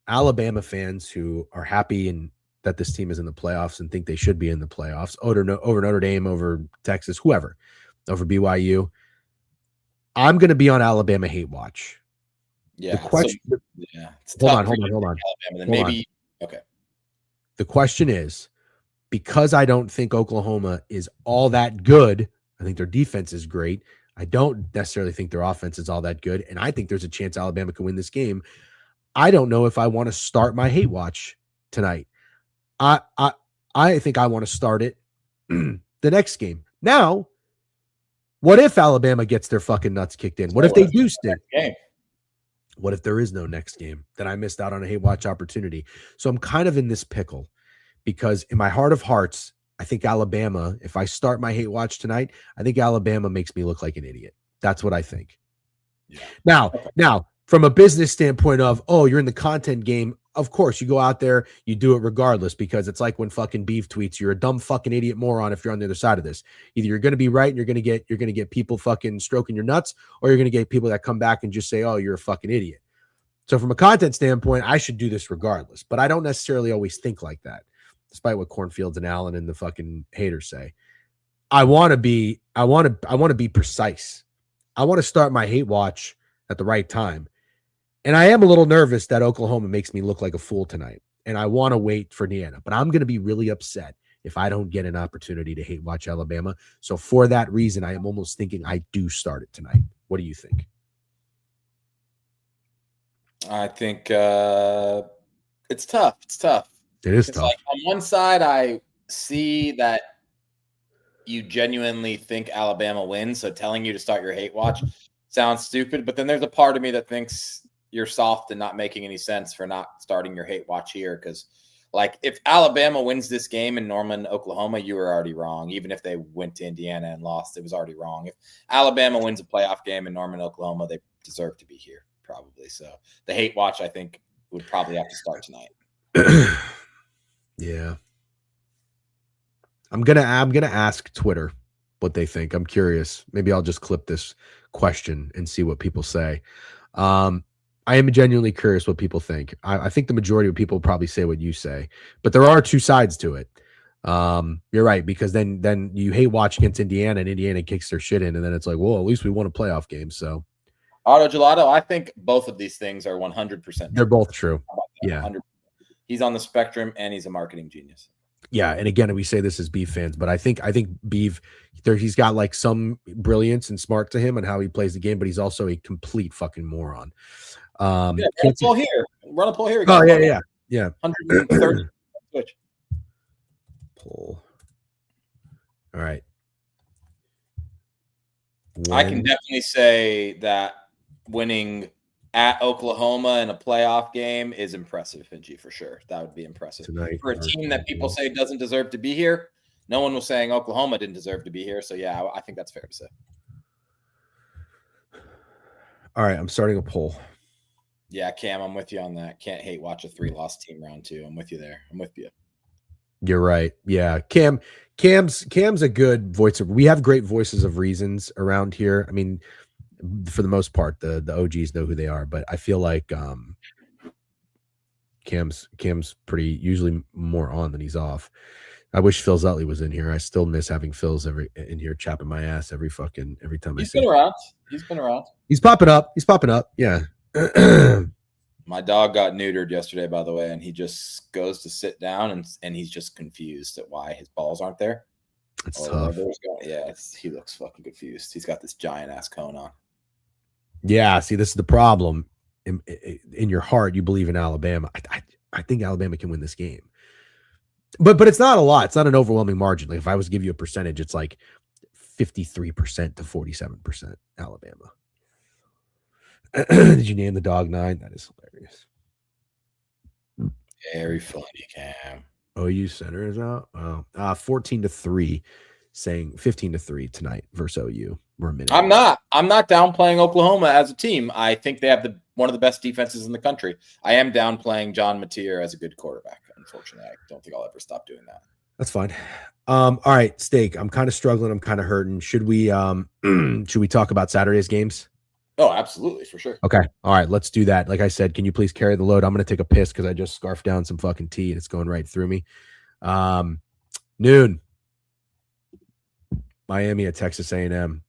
Alabama fans who are happy and that this team is in the playoffs and think they should be in the playoffs over Notre Dame, over Texas, whoever, over BYU, I'm going to be on Alabama hate watch. Yeah. The question, hold on. Okay. The question is, because I don't think Oklahoma is all that good, I think their defense is great. I don't necessarily think their offense is all that good, and I think there's a chance Alabama can win this game. I don't know if I want to start my hate watch tonight. I think I want to start it the next game. Now, what if Alabama gets their fucking nuts kicked in? What if they do stink? What if there is no next game? Then I missed out on a hate watch opportunity. So I'm kind of in this pickle because in my heart of hearts, I think Alabama, if I start my hate watch tonight, I think Alabama makes me look like an idiot. That's what I think. Yeah. Now, from a business standpoint of, you're in the content game, of course, you go out there, you do it regardless, because it's like when fucking Beef tweets, you're a dumb fucking idiot moron if you're on the other side of this. Either you're going to be right and you're going to get people fucking stroking your nuts, or you're going to get people that come back and just say, you're a fucking idiot. So from a content standpoint, I should do this regardless, but I don't necessarily always think like that, despite what Cornfields and Allen and the fucking haters say. I want to be precise. I want to start my hate watch at the right time. And I am a little nervous that Oklahoma makes me look like a fool tonight. And I want to wait for Indiana. But I'm going to be really upset if I don't get an opportunity to hate watch Alabama. So for that reason, I am almost thinking I do start it tonight. What do you think? I think it's tough. It's tough. It is tough. Like, on one side, I see that you genuinely think Alabama wins. So telling you to start your hate watch sounds stupid. But then there's a part of me that thinks you're soft and not making any sense for not starting your hate watch here. Because, like, if Alabama wins this game in Norman, Oklahoma, you were already wrong. Even if they went to Indiana and lost, it was already wrong. If Alabama wins a playoff game in Norman, Oklahoma, they deserve to be here, probably. So the hate watch, I think, would probably have to start tonight. Yeah. I'm gonna ask Twitter what they think. I'm curious. Maybe I'll just clip this question and see what people say. I am genuinely curious what people think. I think the majority of people probably say what you say, but there are two sides to it. You're right, because then you hate watch against Indiana and Indiana kicks their shit in, and then it's like, well, at least we won a playoff game. So, Auto Gelato, I think both of these things are 100%. They're both true. Yeah, 100%. He's on the spectrum and he's a marketing genius. Yeah, and again, we say this as Beef fans, but I think Beef, he's got like some brilliance and smart to him and how he plays the game, but he's also a complete fucking moron. Run a poll here. Run a poll here. Oh yeah. 130. Switch. Poll. All right. I can definitely say that winning at Oklahoma in a playoff game is impressive, Finji, for sure. That would be impressive. Tonight, for a team that people say doesn't deserve to be here, no one was saying Oklahoma didn't deserve to be here. So, yeah, I think that's fair to say. All right, I'm starting a poll. Yeah, Cam, I'm with you on that. Can't hate watch a 3-loss team round 2. I'm with you there. I'm with you. You're right. Yeah, Cam's a good voice. We have great voices of reasons around here. I mean, for the most part, the OGs know who they are, but I feel like Cam's pretty usually more on than he's off. I wish Phil Zutley was in here. I still miss having Phil's in here chopping my ass every time I see him. Around. He's been around. He's popping up. Yeah. My dog got neutered yesterday, by the way, and he just goes to sit down and he's just confused at why his balls aren't there. It's tough. Yeah, he looks fucking confused. He's got this giant ass cone on. Yeah, see, this is the problem. In your heart, you believe in Alabama. I think Alabama can win this game. But it's not a lot. It's not an overwhelming margin. Like if I was to give you a percentage, it's like 53% to 47% Alabama. Did you name the dog 9? That is hilarious. Very funny, Cam. OU center is out. Oh, 14-3, saying 15-3 tonight versus OU. We're a minute. I'm not downplaying Oklahoma as a team. I think they have one of the best defenses in the country. I am downplaying John Mateer as a good quarterback. Unfortunately, I don't think I'll ever stop doing that. That's fine. All right, Steak. I'm kind of struggling. I'm kind of hurting. Should we talk about Saturday's games? Oh, absolutely, for sure. Okay. All right, let's do that. Like I said, can you please carry the load? I'm going to take a piss because I just scarfed down some fucking tea and it's going right through me. Noon. Miami at Texas A&M.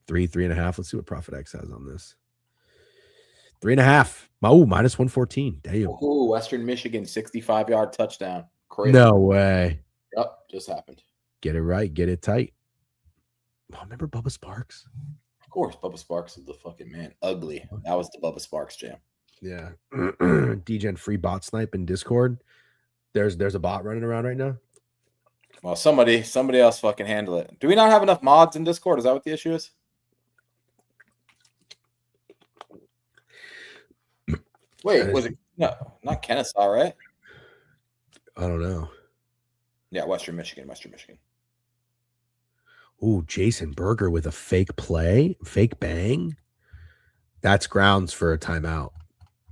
3.5. Let's see what Prophet X has on this. 3.5. Oh, minus 114. Damn. Oh, Western Michigan 65-yard touchdown. Crazy. No way. Yep, just happened. Get it right. Get it tight. Oh, remember Bubba Sparks? Of course, Bubba Sparks is the fucking man. Ugly. That was the Bubba Sparks jam. Yeah. DGen free bot snipe in Discord. There's a bot running around right now. Well, somebody else fucking handle it. Do we not have enough mods in Discord? Is that what the issue is? Wait, was it no, not Kennesaw, right? I don't know. Yeah, Western Michigan. Ooh, Jason Berger with a fake play, fake bang. That's grounds for a timeout.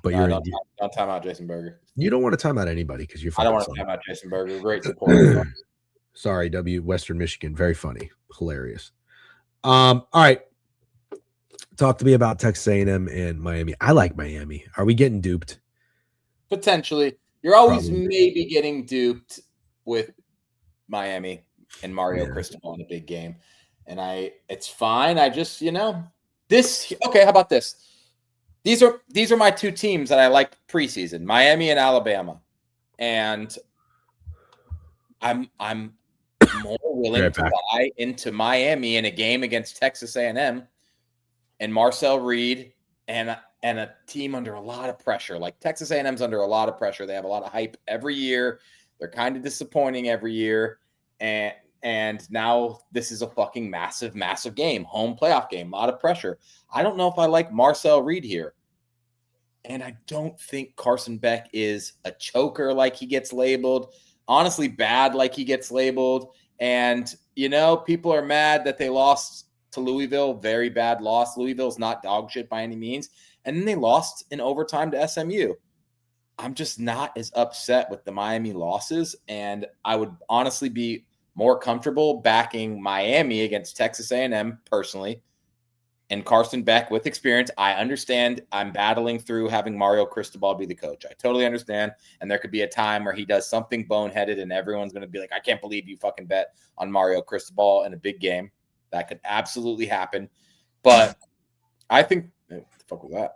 But no, don't time out Jason Berger. You don't want to time out anybody because you're. I don't want to time out Jason Berger. Great support. Sorry, Western Michigan. Very funny, hilarious. All right. Talk to me about Texas A&M and Miami. I like Miami. Are we getting duped? Potentially. You're always maybe getting duped with Miami and Mario Cristobal in a big game. And it's fine. I just, this okay, how about this? These are my two teams that I liked preseason, Miami and Alabama. And I'm more willing to buy into Miami in a game against Texas A&M and Marcel Reed and a team under a lot of pressure. Like Texas A&M's under a lot of pressure. They have a lot of hype every year. They're kind of disappointing every year. And now this is a fucking massive, massive game. Home playoff game. A lot of pressure. I don't know if I like Marcel Reed here. And I don't think Carson Beck is a choker like he gets labeled. Honestly, bad like he gets labeled. And, people are mad that they lost to Louisville. Very bad loss. Louisville's not dog shit by any means. And then they lost in overtime to SMU. I'm just not as upset with the Miami losses. And I would honestly be more comfortable backing Miami against Texas A&M personally. And Carson Beck with experience. I understand I'm battling through having Mario Cristobal be the coach. I totally understand. And there could be a time where he does something boneheaded and everyone's going to be like, I can't believe you fucking bet on Mario Cristobal in a big game. That could absolutely happen. But I think, what the fuck was that?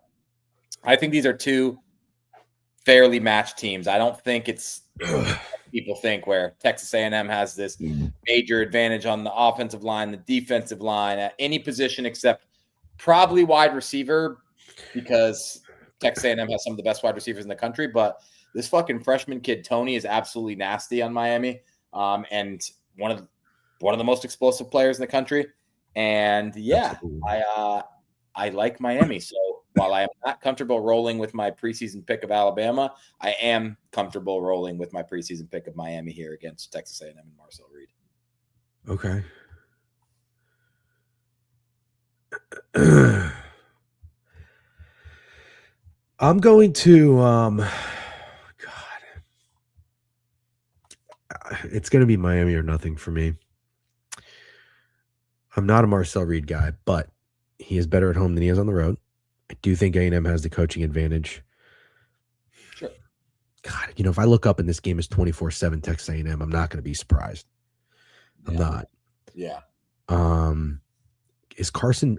I think these are two fairly matched teams. I don't think it's people think where Texas A&M has this major advantage on the offensive line, the defensive line, at any position except probably wide receiver, because Texas A&M has some of the best wide receivers in the country. But this fucking freshman kid Tony is absolutely nasty on Miami, and one of the most explosive players in the country. And yeah, I like Miami. So while I am not comfortable rolling with my preseason pick of Alabama, I am comfortable rolling with my preseason pick of Miami here against Texas A&M and Marcel Reed. Okay. I'm going to God. It's going to be Miami or nothing for me. I'm not a Marcel Reed guy, but he is better at home than he is on the road. I do think A&M has the coaching advantage. Sure. God, if I look up and this game is 24/7 Texas A&M, I'm not going to be surprised. I'm not. Yeah. Is Carson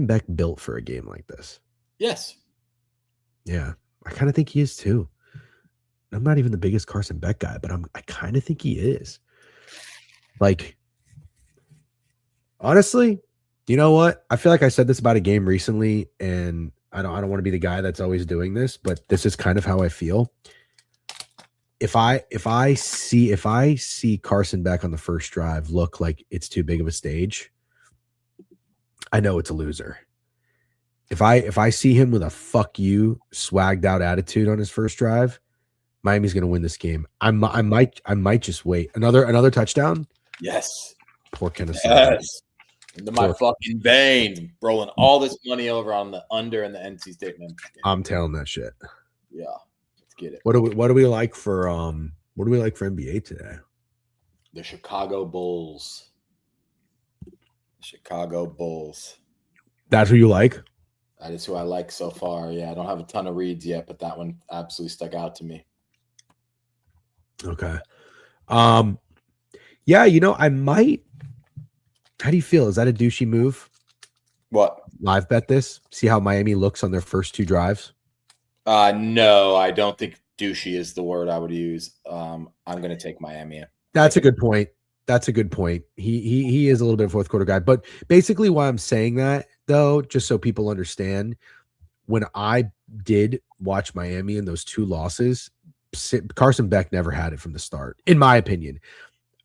Beck built for a game like this? Yes. Yeah, I kind of think he is too. I'm not even the biggest Carson Beck guy, but I kind of think he is. Like, honestly, you know what? I feel like I said this about a game recently, and I don't want to be the guy that's always doing this, but this is kind of how I feel. If I see Carson Beck on the first drive look like it's too big of a stage, I know it's a loser. If I see him with a fuck you swagged out attitude on his first drive, Miami's going to win this game. I might just wait another touchdown. Yes. Poor Kenneth. Yes. Into my fucking veins, rolling all this money over on the under and the NC State Memphis game. I'm telling that shit. Yeah, let's get it. What do we like for NBA today? The Chicago Bulls. Chicago Bulls. That's who you like? That is who I like so far. Yeah, I don't have a ton of reads yet, but that one absolutely stuck out to me. Okay. Yeah, I might. How do you feel? Is that a douchey move? What? Live bet this? See how Miami looks on their first two drives? No, I don't think douchey is the word I would use. I'm going to take Miami. That's a good point. He is a little bit of fourth quarter guy, but basically why I'm saying that though, just so people understand, when I did watch Miami in those two losses, Carson Beck never had it from the start, in my opinion.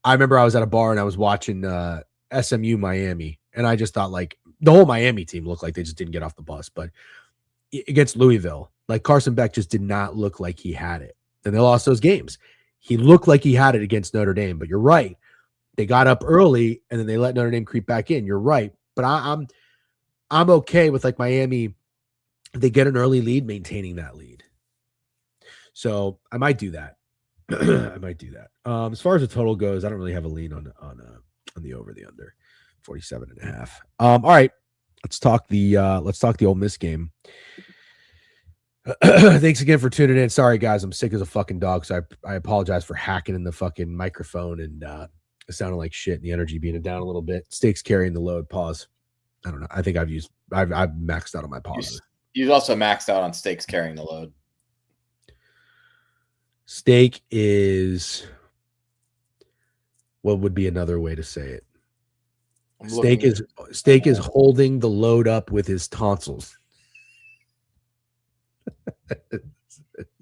I remember I was at a bar and I was watching SMU Miami, and I just thought like the whole Miami team looked like they just didn't get off the bus. But against Louisville, like Carson Beck just did not look like he had it. And they lost those games. He looked like he had it against Notre Dame, but you're right. They got up early and then they let Notre Dame creep back in. You're right. But I'm okay with like Miami. If they get an early lead, maintaining that lead. So I might do that. I might do that. As far as the total goes, I don't really have a lean on the over the under 47.5. All right, let's talk the Ole Miss game. Thanks again for tuning in. Sorry guys, I'm sick as a fucking dog, so I apologize for hacking in the fucking microphone and it sounded like shit and the energy being down a little bit. Stakes carrying the load. Pause. I don't know. I think I've maxed out on my pauses. You've also maxed out on Stakes carrying the load. Stake is, what would be another way to say it? Stake is holding the load up with his tonsils.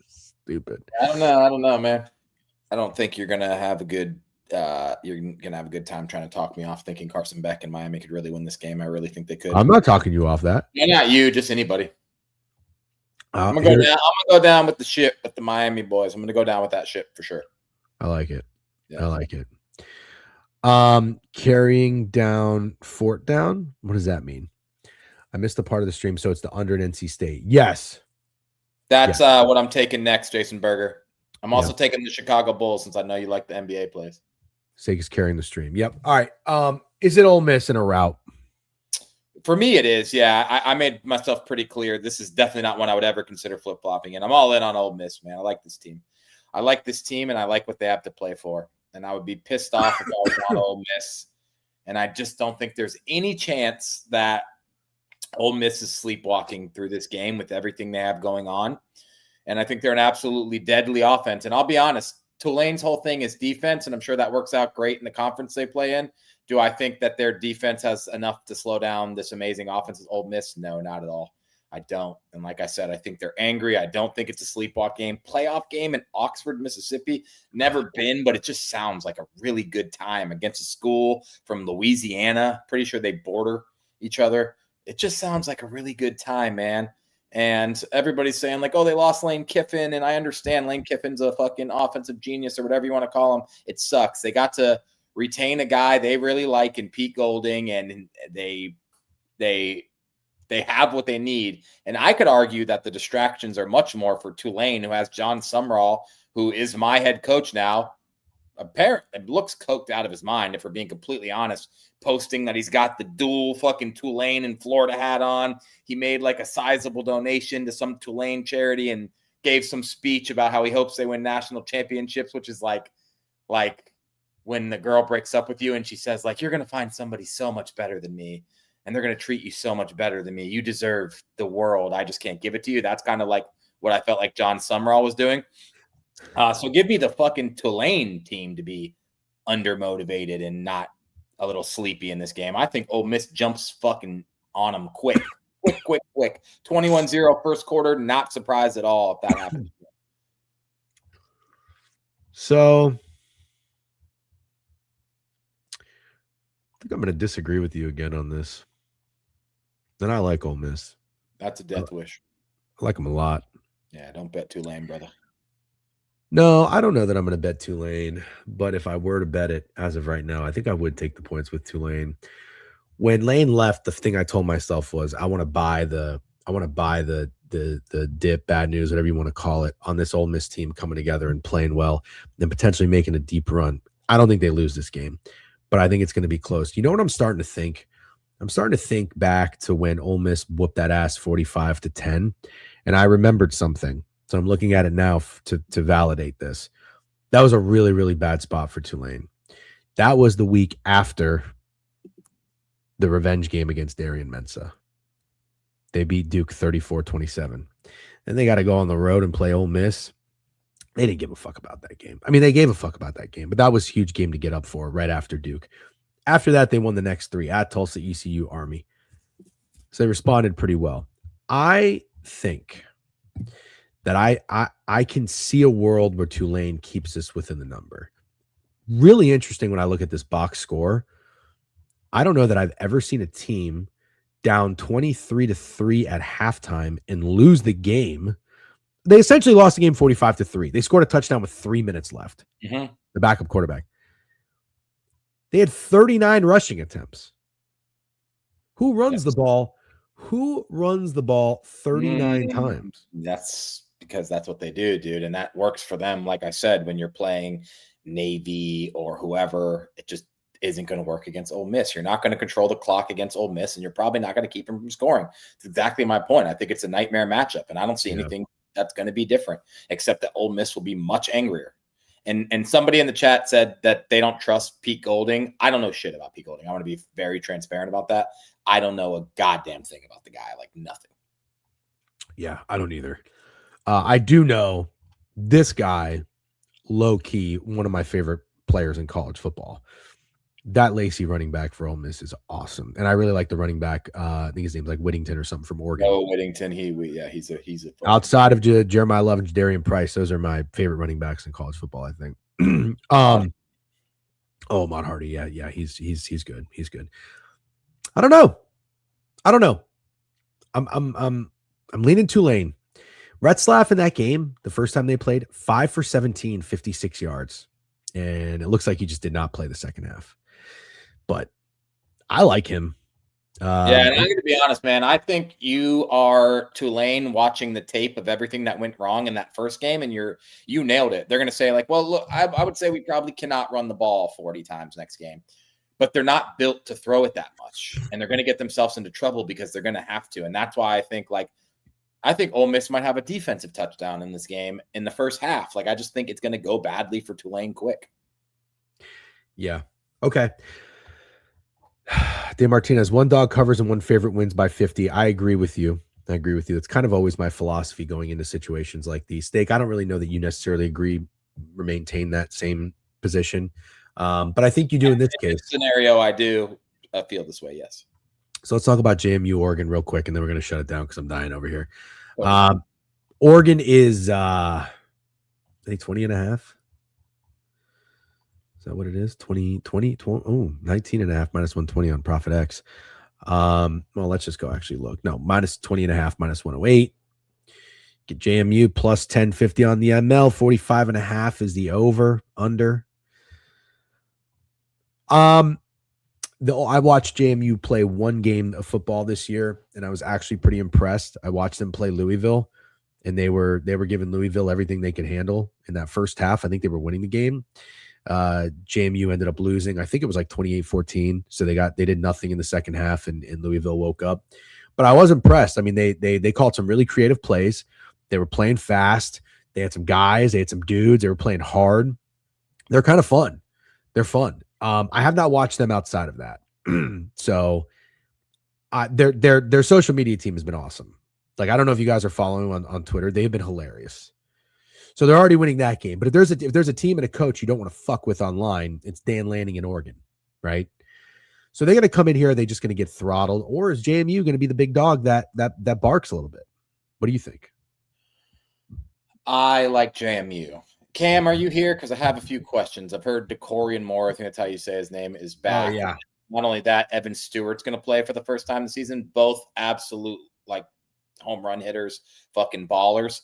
Stupid. I don't know, man. I don't think you're gonna have a good time trying to talk me off thinking Carson Beck and Miami could really win this game. I really think they could. I'm not talking you off that. Yeah, not you, just anybody. I'm gonna go down with the ship with the Miami boys. I'm gonna go down with that ship for sure. I like it. Yeah. I like it. Carrying down Fort down. What does that mean? I missed the part of the stream, so it's the under at NC State. Yes. That's what I'm taking next, Jason Berger. I'm also taking the Chicago Bulls since I know you like the NBA plays. Stake is carrying the stream. Yep. All right. Is it Ole Miss in a route? For me, it is. Yeah, I made myself pretty clear. This is definitely not one I would ever consider flip-flopping, and I'm all in on Ole Miss, man. I like this team. And I like what they have to play for. And I would be pissed off if I was on Ole Miss. And I just don't think there's any chance that Ole Miss is sleepwalking through this game with everything they have going on. And I think they're an absolutely deadly offense. And I'll be honest, Tulane's whole thing is defense, and I'm sure that works out great in the conference they play in. Do I think that their defense has enough to slow down this amazing offense as Ole Miss? No, not at all. I don't. And like I said, I think they're angry. I don't think it's a sleepwalk game. Playoff game in Oxford, Mississippi. Never been, but it just sounds like a really good time against a school from Louisiana. Pretty sure they border each other. It just sounds like a really good time, man. And everybody's saying like, oh, they lost Lane Kiffin. And I understand Lane Kiffin's a fucking offensive genius or whatever you want to call him. It sucks. They got to retain a guy they really like in Pete Golding, and they have what they need. And I could argue that the distractions are much more for Tulane, who has John Sumrall, who is my head coach now. Apparently, looks coked out of his mind, if we're being completely honest, posting that he's got the dual fucking Tulane and Florida hat on. He made like a sizable donation to some Tulane charity, and gave some speech about how he hopes they win national championships, which is like when the girl breaks up with you and she says, like, you're going to find somebody so much better than me, and they're going to treat you so much better than me. You deserve the world. I just can't give it to you. That's kind of like what I felt like John Summerall was doing. So give me the fucking Tulane team to be undermotivated and not a little sleepy in this game. I think Ole Miss jumps fucking on them quick. 21-0 first quarter. Not surprised at all if that happens. So I think I'm going to disagree with you again on this. And I like Ole Miss. That's a death wish. I like them a lot. Yeah, don't bet Tulane, brother. No, I don't know that I'm going to bet Tulane, but if I were to bet it as of right now, I think I would take the points with Tulane. When Lane left, the thing I told myself was I want to buy the dip, bad news, whatever you want to call it, on this Ole Miss team coming together and playing well and potentially making a deep run. I don't think they lose this game, but I think it's going to be close. You know what I'm starting to think? I'm starting to think back to when Ole Miss whooped that ass 45-10, and I remembered something. So I'm looking at it now to validate this. That was a really, really bad spot for Tulane. That was the week after the revenge game against Darian Mensah. They beat Duke 34-27. And they got to go on the road and play Ole Miss. They didn't give a fuck about that game. I mean, they gave a fuck about that game, but that was a huge game to get up for right after Duke. After that, they won the next three at Tulsa, ECU, Army. So they responded pretty well. I think that I can see a world where Tulane keeps this within the number. Really interesting when I look at this box score. I don't know that I've ever seen a team down 23-3 at halftime and lose the game. They essentially lost the game 45-3. They scored a touchdown with 3 minutes left. Mm-hmm. The backup quarterback. They had 39 rushing attempts. Who runs the ball? Who runs the ball 39 times? That's because that's what they do, dude. And that works for them. Like I said, when you're playing Navy or whoever, it just isn't going to work against Ole Miss. You're not going to control the clock against Ole Miss, and you're probably not going to keep them from scoring. It's exactly my point. I think it's a nightmare matchup, and I don't see anything that's going to be different, except that Ole Miss will be much angrier. And somebody in the chat said that they don't trust Pete Golding. I don't know shit about Pete Golding. I want to be very transparent about that. I don't know a goddamn thing about the guy, like nothing. Yeah, I don't either. I do know this guy, low key, one of my favorite players in college football. That Lacey running back for Ole Miss is awesome, and I really like the running back. I think his name's like Whittington or something from Oregon. Oh, Whittington, he's a outside of Jeremiah Love and Darian Price. Those are my favorite running backs in college football, I think. Matt Hardy, yeah, he's good. He's good. I don't know. I'm leaning Tulane. Retzlaff in that game, the first time they played, 5 for 17, 56 yards, and it looks like he just did not play the second half. But I like him. Yeah, and I'm going to be honest, man. I think you are Tulane watching the tape of everything that went wrong in that first game, and you nailed it. They're going to say, like, well, look, I would say we probably cannot run the ball 40 times next game. But they're not built to throw it that much, and they're going to get themselves into trouble because they're going to have to. And that's why I think Ole Miss might have a defensive touchdown in this game in the first half. Like, I just think it's going to go badly for Tulane quick. Yeah. Okay. De Martinez, one dog covers and one favorite wins by 50. I agree with you. It's kind of always my philosophy going into situations like these. Steak, I don't really know that you necessarily maintain that same position. But I think you do in this case. Scenario, I do feel this way, yes. So let's talk about JMU Oregon real quick, and then we're going to shut it down because I'm dying over here. Oregon is, I think, 20.5. Is that what it is? 20, 19.5 minus 120 on Profit X. Well, let's just go actually look. No, minus 20.5, minus 108. Get JMU plus 1050 on the ML. 45.5 is the under. I watched JMU play one game of football this year, and I was actually pretty impressed. I watched them play Louisville, and they were giving Louisville everything they could handle in that first half. I think they were winning the game. JMU ended up losing. I think it was like 28-14. So they did nothing in the second half, and Louisville woke up. But I was impressed. I mean, they called some really creative plays. They were playing fast. They had some guys. They had some dudes. They were playing hard. They're kind of fun. They're fun. I have not watched them outside of that. So their social media team has been awesome. Like, I don't know if you guys are following on Twitter. They've been hilarious. So they're already winning that game. But if there's a team and a coach you don't want to fuck with online, it's Dan Lanning in Oregon, right? So they're going to come in here. Are they just going to get throttled, or is JMU going to be the big dog that barks a little bit? What do you think? I like JMU. Cam, are you here? Because I have a few questions. I've heard Decorian Moore, I think that's how you say his name, is back. Oh, yeah. Not only that, Evan Stewart's going to play for the first time this season. Both absolute like home run hitters, fucking ballers.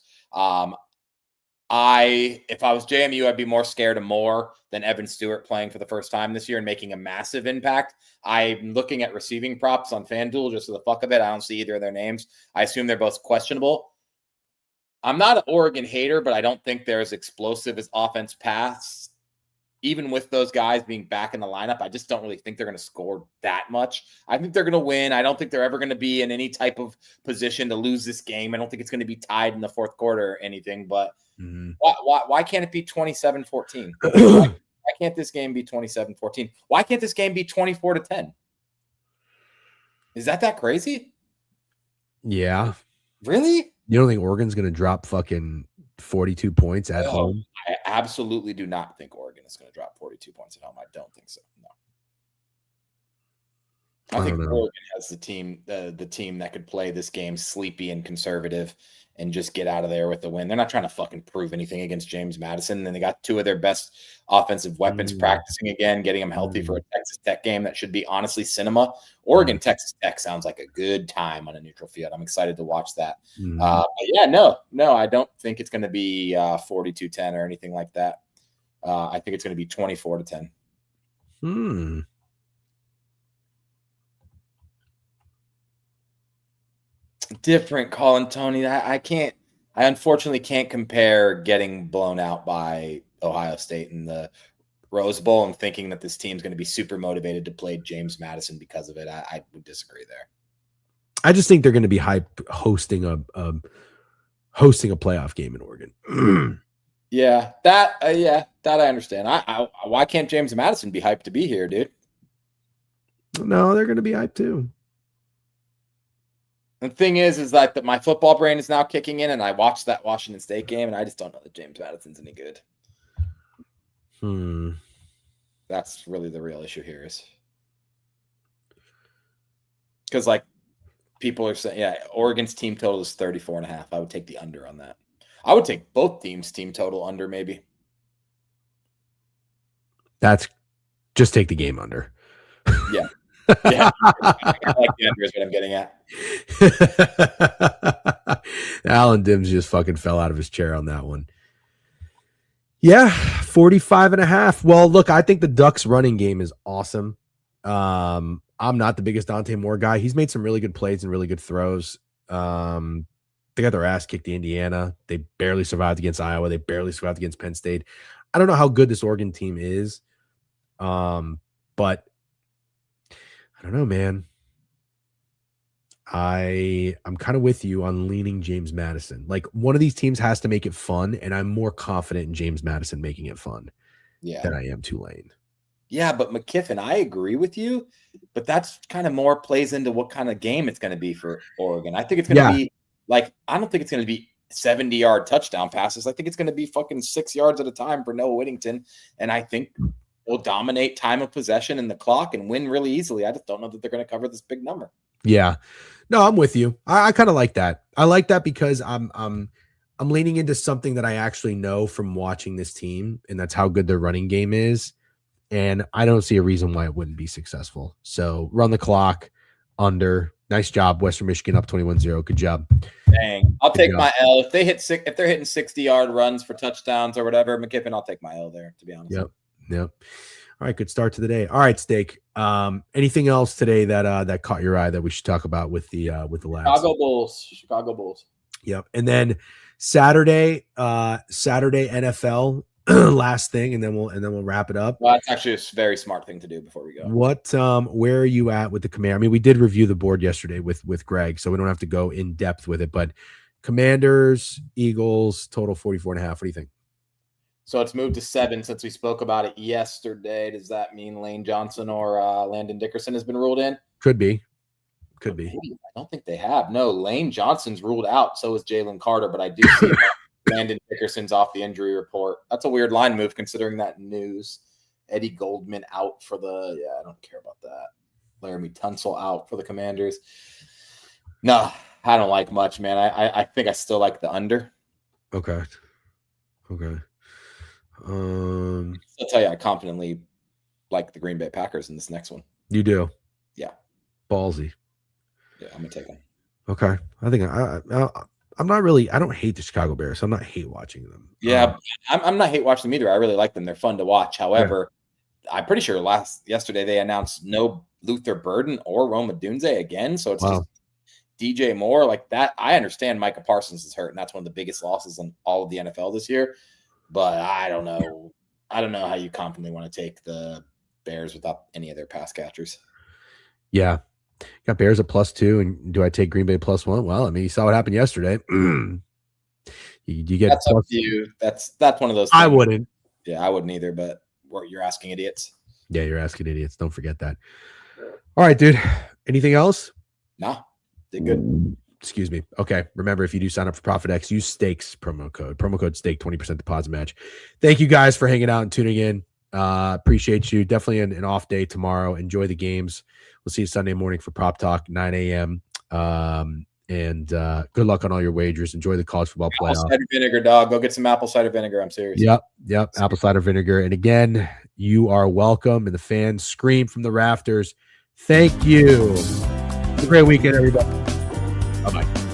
If I was JMU, I'd be more scared of Moore than Evan Stewart playing for the first time this year and making a massive impact. I'm looking at receiving props on FanDuel just for the fuck of it. I don't see either of their names. I assume they're both questionable. I'm not an Oregon hater, but I don't think they're as explosive as offense pass. Even with those guys being back in the lineup, I just don't really think they're going to score that much. I think they're going to win. I don't think they're ever going to be in any type of position to lose this game. I don't think it's going to be tied in the fourth quarter or anything, but why can't it be 27-14? Why can't this game be 27-14? Why can't this game be 24-10? Is that crazy? Yeah. Really? You don't think Oregon's going to drop fucking 42 points at home? I absolutely do not think Oregon is going to drop 42 points at home. I don't think so. No. I think Oregon has the team that could play this game sleepy and conservative and just get out of there with the win. They're not trying to fucking prove anything against James Madison. And they got two of their best offensive weapons practicing again, getting them healthy for a Texas Tech game that should be honestly cinema. Oregon, Texas Tech sounds like a good time on a neutral field. I'm excited to watch that. But yeah, no, I don't think it's going to be 42-10 or anything like that. I think it's going to be 24-10. Different, Colin Tony. I unfortunately can't compare getting blown out by Ohio State in the Rose Bowl and thinking that this team's going to be super motivated to play James Madison because of it. I would disagree there. I just think they're going to be hype hosting a playoff game in Oregon. Yeah, that I understand. Why can't James Madison be hyped to be here, dude? No, they're going to be hyped too. The thing is like that my football brain is now kicking in, and I watched that Washington State game, and I just don't know that James Madison's any good. That's really the real issue here, is because like people are saying, yeah, Oregon's team total is 34.5. I would take the under on that. I would take both teams' team total under, maybe. That's just take the game under. Yeah. Yeah, I like the under is what I'm getting at. Alan Dims just fucking fell out of his chair on that one. Yeah, 45.5. Well, look, I think the Ducks running game is awesome. I'm not the biggest Dante Moore guy. He's made some really good plays and really good throws. They got their ass kicked to Indiana. They barely survived against Iowa. They barely survived against Penn State. I don't know how good this Oregon team is. But I don't know, man. I'm kind of with you on leaning James Madison. Like, one of these teams has to make it fun, and I'm more confident in James Madison making it fun than I am Tulane. Yeah, but McKiffin, I agree with you, but that's kind of more plays into what kind of game it's going to be for Oregon. I think it's going to be like, I don't think it's going to be 70-yard touchdown passes. I think it's going to be fucking 6 yards at a time for Noah Whittington, and I think they'll dominate time of possession and the clock and win really easily. I just don't know that they're going to cover this big number. Yeah. No, I'm with you. I kind of like that. I like that because I'm leaning into something that I actually know from watching this team, and that's how good their running game is. And I don't see a reason why it wouldn't be successful. So run the clock under. Nice job, Western Michigan, up 21-0. Good job. Dang. I'll take my L. If they're hitting 60-yard runs for touchdowns or whatever, McKiffin, I'll take my L there, to be honest. Yep. All right, good start to the day. All right, Steak. Anything else today that caught your eye that we should talk about with the lads? Chicago Bulls. Yep. And then Saturday NFL last thing, and then we'll wrap it up. Well, that's actually a very smart thing to do before we go. Where are you at with the Command? I mean, we did review the board yesterday with Greg, so we don't have to go in depth with it, but Commanders, Eagles, total 44.5. What do you think? So it's moved to 7 since we spoke about it yesterday. Does that mean Lane Johnson or Landon Dickerson has been ruled in? Could be. I don't think they have. No, Lane Johnson's ruled out. So is Jalen Carter, but I do see Landon Dickerson's off the injury report. That's a weird line move considering that news. Eddie Goldman out for I don't care about that. Laramie Tunsil out for the Commanders. No, I don't like much, man. I think I still like the under. Okay. I'll tell you, I confidently like the Green Bay Packers in this next one. You do? Yeah. Ballsy. Yeah, I'm gonna take them. Okay. I think I'm not really. I don't hate the Chicago Bears. I'm not hate watching them. Yeah, I'm not hate watching them either. I really like them. They're fun to watch. However, I'm pretty sure yesterday they announced no Luther Burden or Rome Odunze again. So it's just DJ Moore like that. I understand Micah Parsons is hurt, and that's one of the biggest losses in all of the NFL this year. But I don't know. I don't know how you confidently want to take the Bears without any of their pass catchers. Yeah. Got Bears at +2, and do I take Green Bay +1? Well, I mean, you saw what happened yesterday. you get that's up to you. That's one of those things. I wouldn't. Yeah, I wouldn't either, but you're asking idiots. Yeah, you're asking idiots. Don't forget that. All right, dude. Anything else? No. Did good. Excuse me. Okay. Remember, if you do sign up for ProfitX, use Stakes promo code Stake, 20% deposit match. Thank you guys for hanging out and tuning in. Appreciate you. Definitely an off day tomorrow. Enjoy the games. We'll see you Sunday morning for Prop Talk, 9 a.m. And good luck on all your wagers. Enjoy the college football playoff. Apple cider vinegar, dog. Go get some apple cider vinegar. I'm serious. Yep. Apple cider vinegar. And again, you are welcome. And the fans scream from the rafters. Thank you. Have a great weekend, everybody. Bye-bye.